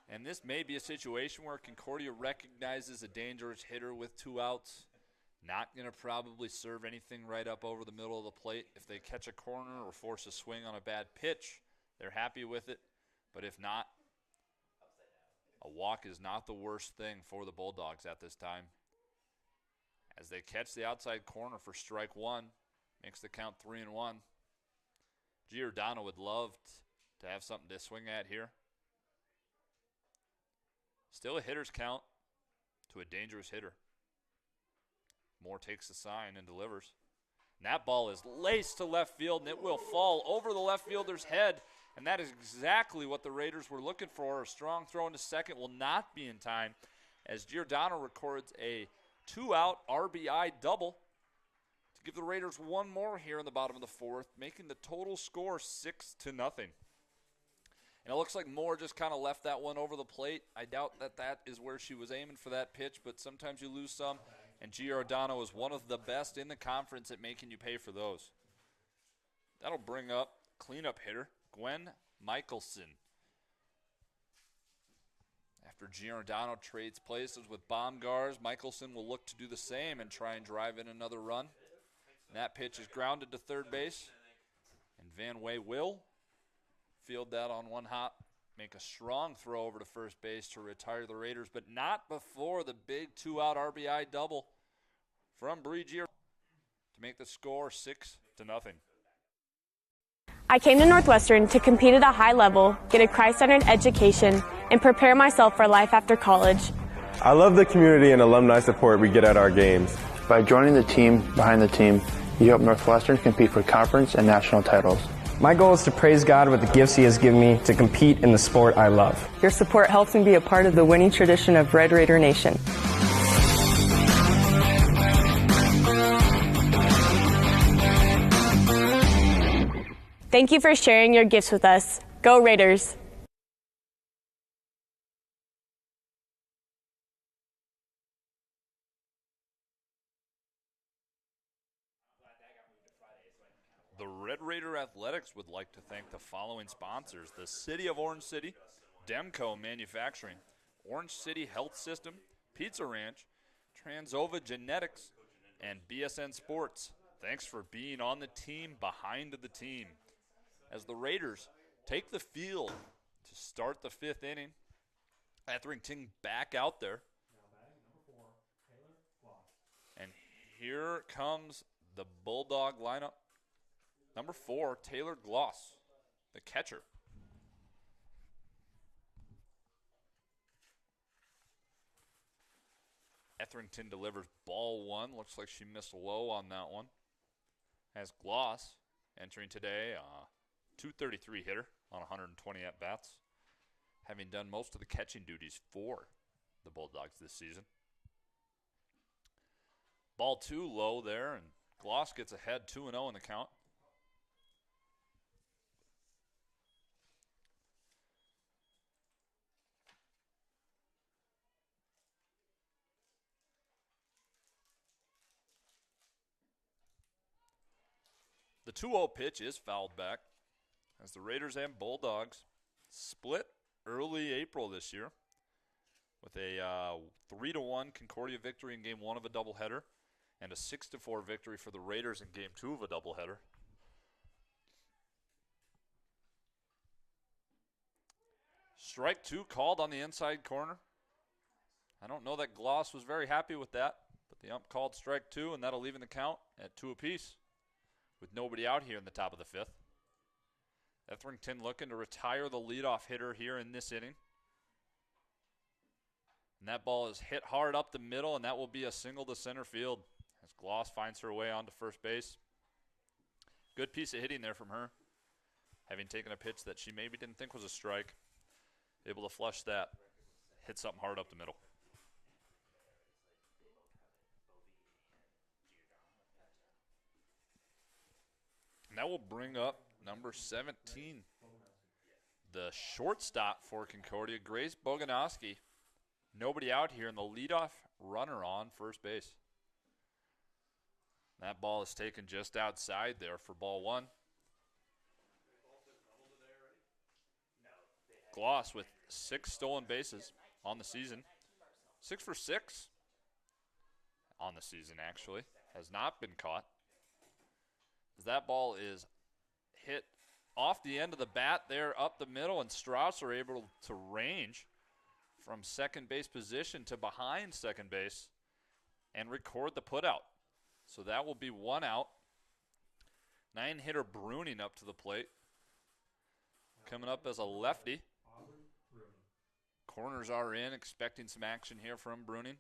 And this may be a situation where Concordia recognizes a dangerous hitter with 2 outs. Not going to probably serve anything right up over the middle of the plate. If they catch a corner or force a swing on a bad pitch, they're happy with it. But if not, a walk is not the worst thing for the Bulldogs at this time. As they catch the outside corner for strike 1, makes the count 3-1. Giordano would love to have something to swing at here. Still a hitter's count to a dangerous hitter. Moore takes the sign and delivers. And that ball is laced to left field, and it will fall over the left fielder's head And that is exactly what the Raiders were looking for. A strong throw into second will not be in time as Giordano records a 2-out RBI double to give the Raiders one more here in the bottom of the fourth, making the total score 6-0. And it looks like Moore just kind of left that one over the plate. I doubt that is where she was aiming for that pitch, but sometimes you lose some, and Giordano is one of the best in the conference at making you pay for those. That'll bring up cleanup hitter Gwen Michelson. After Giordano trades places with Baumgars, Michelson will look to do the same and try and drive in another run. And that pitch is grounded to third base, and Van Way will field that on one hop, make a strong throw over to first base to retire the Raiders, but not before the big 2-out RBI double from Bree Giordano to make the score 6-0. I came to Northwestern to compete at a high level, get a Christ-centered education, and prepare myself for life after college. I love the community and alumni support we get at our games. By joining the team behind the team, you help Northwestern compete for conference and national titles. My goal is to praise God with the gifts He has given me to compete in the sport I love. Your support helps me be a part of the winning tradition of Red Raider Nation. Thank you for sharing your gifts with us. Go Raiders! The Red Raider Athletics would like to thank the following sponsors: the City of Orange City, Demco Manufacturing, Orange City Health System, Pizza Ranch, Transova Genetics, and BSN Sports. Thanks for being on the team behind the team. As the Raiders take the field to start the fifth inning, Etherington back out there. And here comes the Bulldog lineup. Number 4, Taylor Gloss, the catcher. Etherington delivers ball 1. Looks like she missed low on that one. As Gloss entering today, 233 hitter on 120 at-bats, having done most of the catching duties for the Bulldogs this season. Ball 2 low there, and Gloss gets ahead 2-0 in the count. The 2-0 pitch is fouled back as the Raiders and Bulldogs split early April this year with a 3-1 Concordia victory in Game 1 of a doubleheader and a 6-4 victory for the Raiders in Game 2 of a doubleheader. Strike 2 called on the inside corner. I don't know that Gloss was very happy with that, but the ump called strike 2, and that'll even the count at 2 apiece, with nobody out here in the top of the fifth. Etherington looking to retire the leadoff hitter here in this inning. And that ball is hit hard up the middle, and that will be a single to center field as Gloss finds her way onto first base. Good piece of hitting there from her, having taken a pitch that she maybe didn't think was a strike. Able to flush that, hit something hard up the middle. And that will bring up number 17, the shortstop for Concordia, Grace Boganowski. Nobody out here, and the leadoff runner on first base. That ball is taken just outside there for ball 1. Gloss with 6 stolen bases on the season. 6 for 6 on the season, actually. Has not been caught. As that ball is hit off the end of the bat there up the middle, and Strauss are able to range from second base position to behind second base and record the putout. So that will be 1 out. 9-hitter Bruning up to the plate. Coming up as a lefty. Corners are in, expecting some action here from Bruning.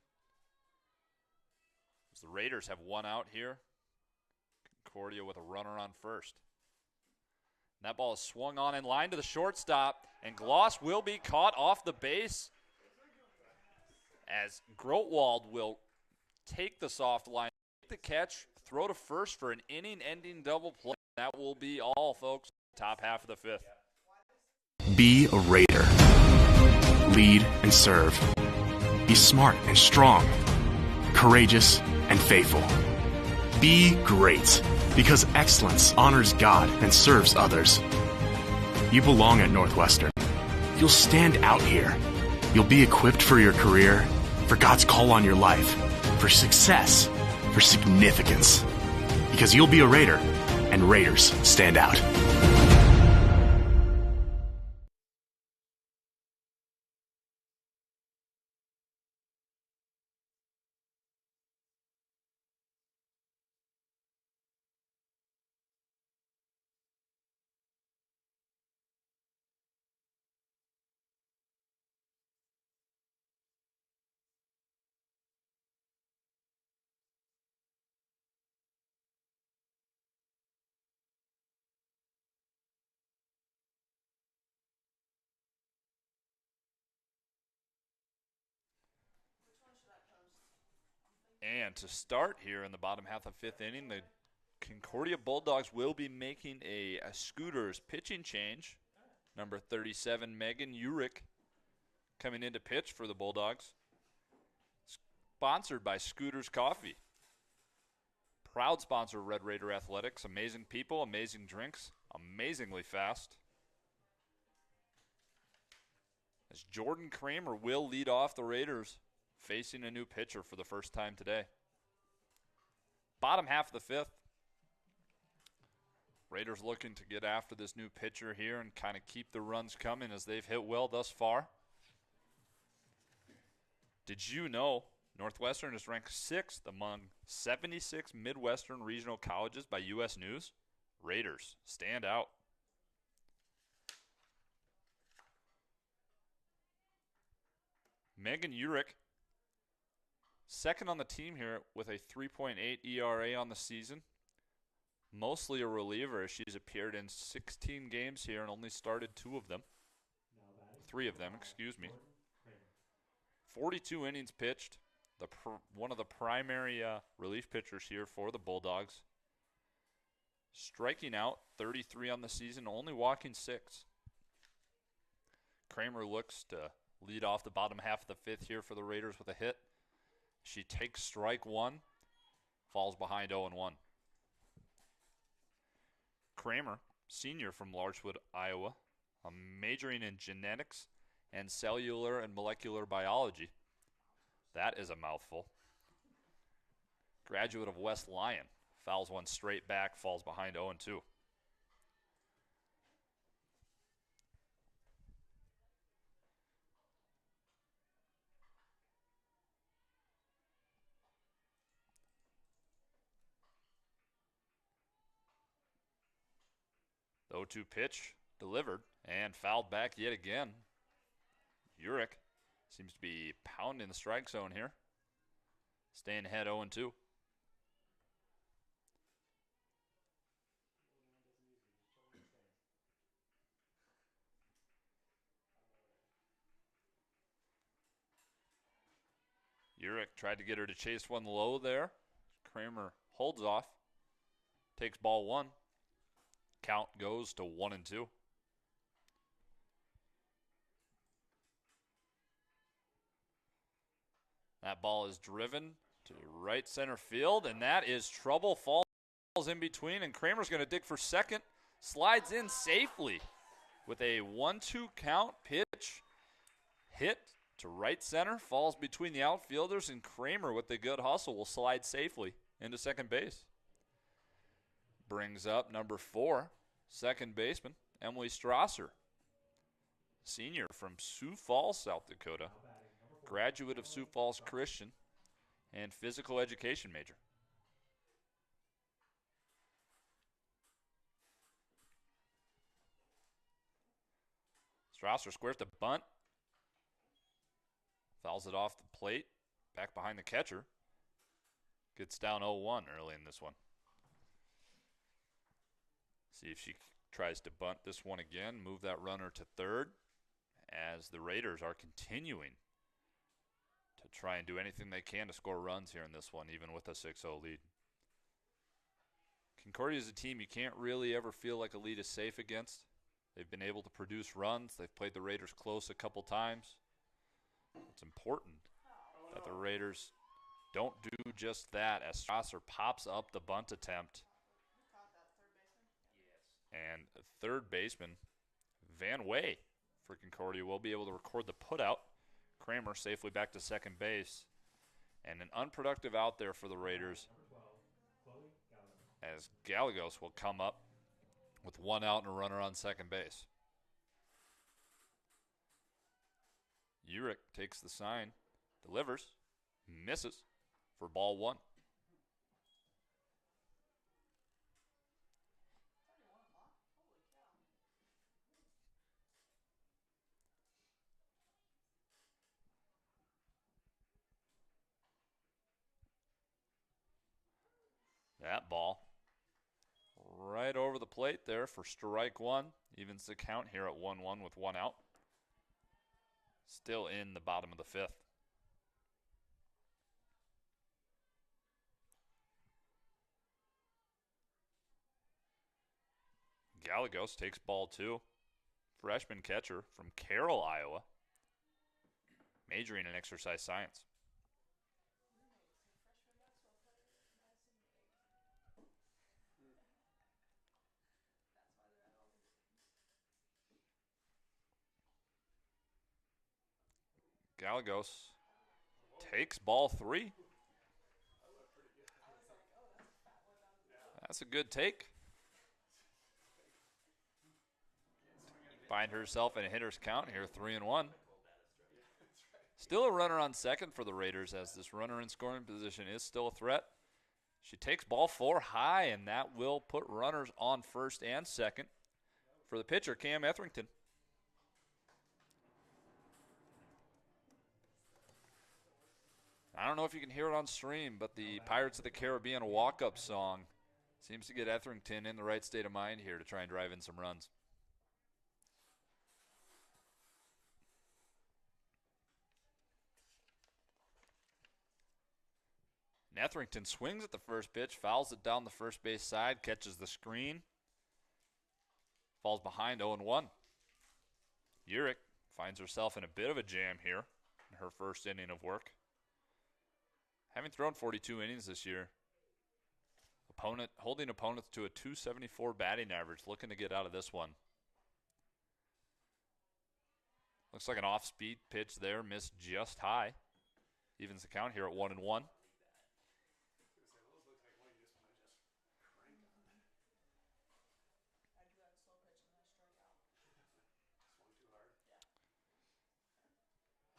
As the Raiders have 1 out here. Concordia with a runner on first. That ball is swung on in line to the shortstop, and Gloss will be caught off the base as Grotwald will take the soft line, take the catch, throw to first for an inning-ending double play. That will be all, folks. Top half of the fifth. Be a Raider. Lead and serve. Be smart and strong. Courageous and faithful. Be great, because excellence honors God and serves others. You belong at Northwestern. You'll stand out here. You'll be equipped for your career, for God's call on your life, for success, for significance. Because you'll be a Raider, and Raiders stand out. And to start here in the bottom half of fifth inning, the Concordia Bulldogs will be making a Scooters pitching change. Number 37, Megan Urich, coming in to pitch for the Bulldogs. Sponsored by Scooters Coffee. Proud sponsor of Red Raider Athletics. Amazing people, amazing drinks, amazingly fast. As Jordan Kramer will lead off the Raiders, facing a new pitcher for the first time today. Bottom half of the fifth. Raiders looking to get after this new pitcher here and kind of keep the runs coming as they've hit well thus far. Did you know Northwestern is ranked 6th among 76 Midwestern regional colleges by U.S. News? Raiders stand out. Megan Urich, second on the team here with a 3.8 ERA on the season. Mostly a reliever as she's appeared in 16 games here and only started 3 of them, excuse me. 42 innings pitched. One of the primary relief pitchers here for the Bulldogs. Striking out 33 on the season, only walking 6. Kramer looks to lead off the bottom half of the fifth here for the Raiders with a hit. She takes strike 1, falls behind 0-1. Kramer, senior from Larchwood, Iowa, majoring in genetics and cellular and molecular biology. That is a mouthful. Graduate of West Lyon, fouls one straight back, falls behind 0-2. The 0-2 pitch delivered and fouled back yet again. Urich seems to be pounding the strike zone here. Staying ahead 0-2. Urich tried to get her to chase one low there. Kramer holds off. Takes ball 1. Count goes to 1-2. That ball is driven to right center field, and that is trouble. Falls in between, and Kramer's going to dig for second. Slides in safely with a 1-2 count pitch. Hit to right center, falls between the outfielders, and Kramer with the good hustle will slide safely into second base. Brings up number 4, second baseman, Emily Strasser, senior from Sioux Falls, South Dakota, graduate of Sioux Falls Christian, and physical education major. Strasser squares the bunt, fouls it off the plate, back behind the catcher, gets down 0-1 early in this one. See if she tries to bunt this one again, move that runner to third, as the Raiders are continuing to try and do anything they can to score runs here in this one, even with a 6-0 lead. Concordia is a team you can't really ever feel like a lead is safe against. They've been able to produce runs. They've played the Raiders close a couple times. It's important that the Raiders don't do just that, as Strasser pops up the bunt attempt. And third baseman Van Way for Concordia will be able to record the putout. Kramer safely back to second base. And an unproductive out there for the Raiders, as Gallegos will come up with one out and a runner on second base. Urich takes the sign, delivers, misses for ball one. That ball right over the plate there for strike one. Evens the count here at 1-1 with one out. Still in the bottom of the fifth. Gallegos takes ball two. Freshman catcher from Carroll, Iowa, majoring in exercise science. Gallegos takes ball three. That's a good take. Find herself in a hitter's count here, 3-1. Still a runner on second for the Raiders, as this runner in scoring position is still a threat. She takes ball four high, and that will put runners on first and second for the pitcher, Cam Etherington. I don't know if you can hear it on stream, but the Pirates of the Caribbean walk-up song seems to get Etherington in the right state of mind here to try and drive in some runs. And Etherington swings at the first pitch, fouls it down the first base side, catches the screen, falls behind 0-1. Urich finds herself in a bit of a jam here in her first inning of work. Having thrown 42 innings this year, holding opponents to a .274 batting average, looking to get out of this one. Looks like an off-speed pitch there, missed just high. Evens the count here at 1-1.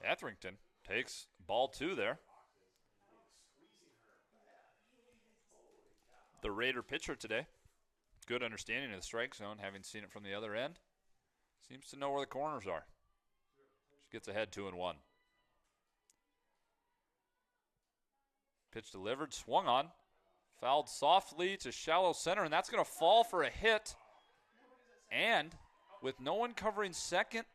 Etherington takes ball two there. The Raider pitcher today, good understanding of the strike zone, having seen it from the other end. Seems to know where the corners are. She gets ahead 2-1. Pitch delivered, swung on, fouled softly to shallow center, and that's going to fall for a hit. And with no one covering second,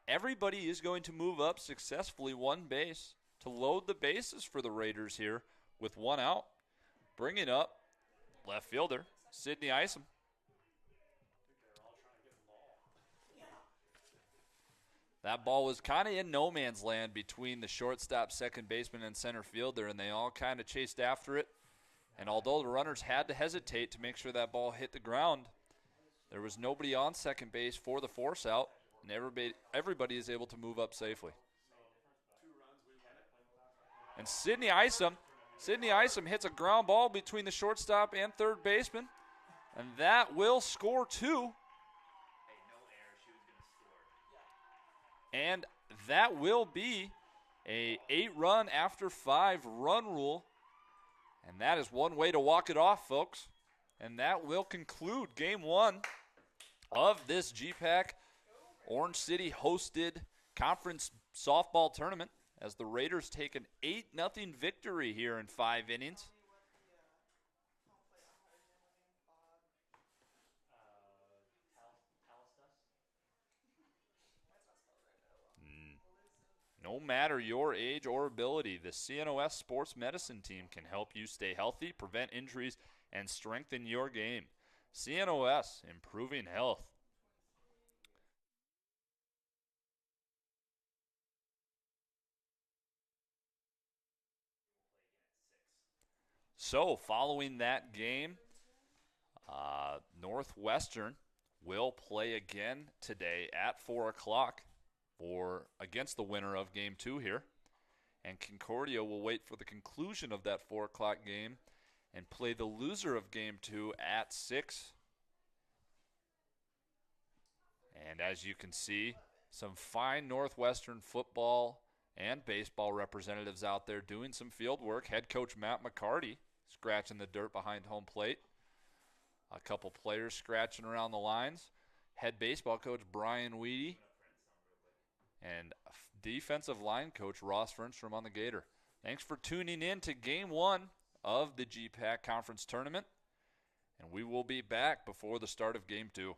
everybody is going to move up successfully one base to load the bases for the Raiders here with one out. Bring it up. Left fielder, Sydney Isom. That ball was kind of in no man's land between the shortstop, second baseman, and center fielder, and they all kind of chased after it. And although the runners had to hesitate to make sure that ball hit the ground, there was nobody on second base for the force out, and everybody is able to move up safely. And Sydney Isom hits a ground ball between the shortstop and third baseman, and that will score two. And that will be a 8-run after 5-run rule, and that is one way to walk it off, folks. And that will conclude game one of this GPAC Orange City hosted conference softball tournament, as the Raiders take an 8-0 victory here in 5 innings. No matter your age or ability, the CNOS Sports Medicine team can help you stay healthy, prevent injuries, and strengthen your game. CNOS, improving health. So, following that game, Northwestern will play again today at 4 o'clock against the winner of Game 2 here. And Concordia will wait for the conclusion of that 4 o'clock game and play the loser of Game 2 at 6. And as you can see, some fine Northwestern football and baseball representatives out there doing some field work. Head coach Matt McCarty scratching the dirt behind home plate. A couple players scratching around the lines. Head baseball coach Brian Weedy. And defensive line coach Ross Fernstrom on the Gator. Thanks for tuning in to Game 1 of the GPAC Conference Tournament. And we will be back before the start of Game 2.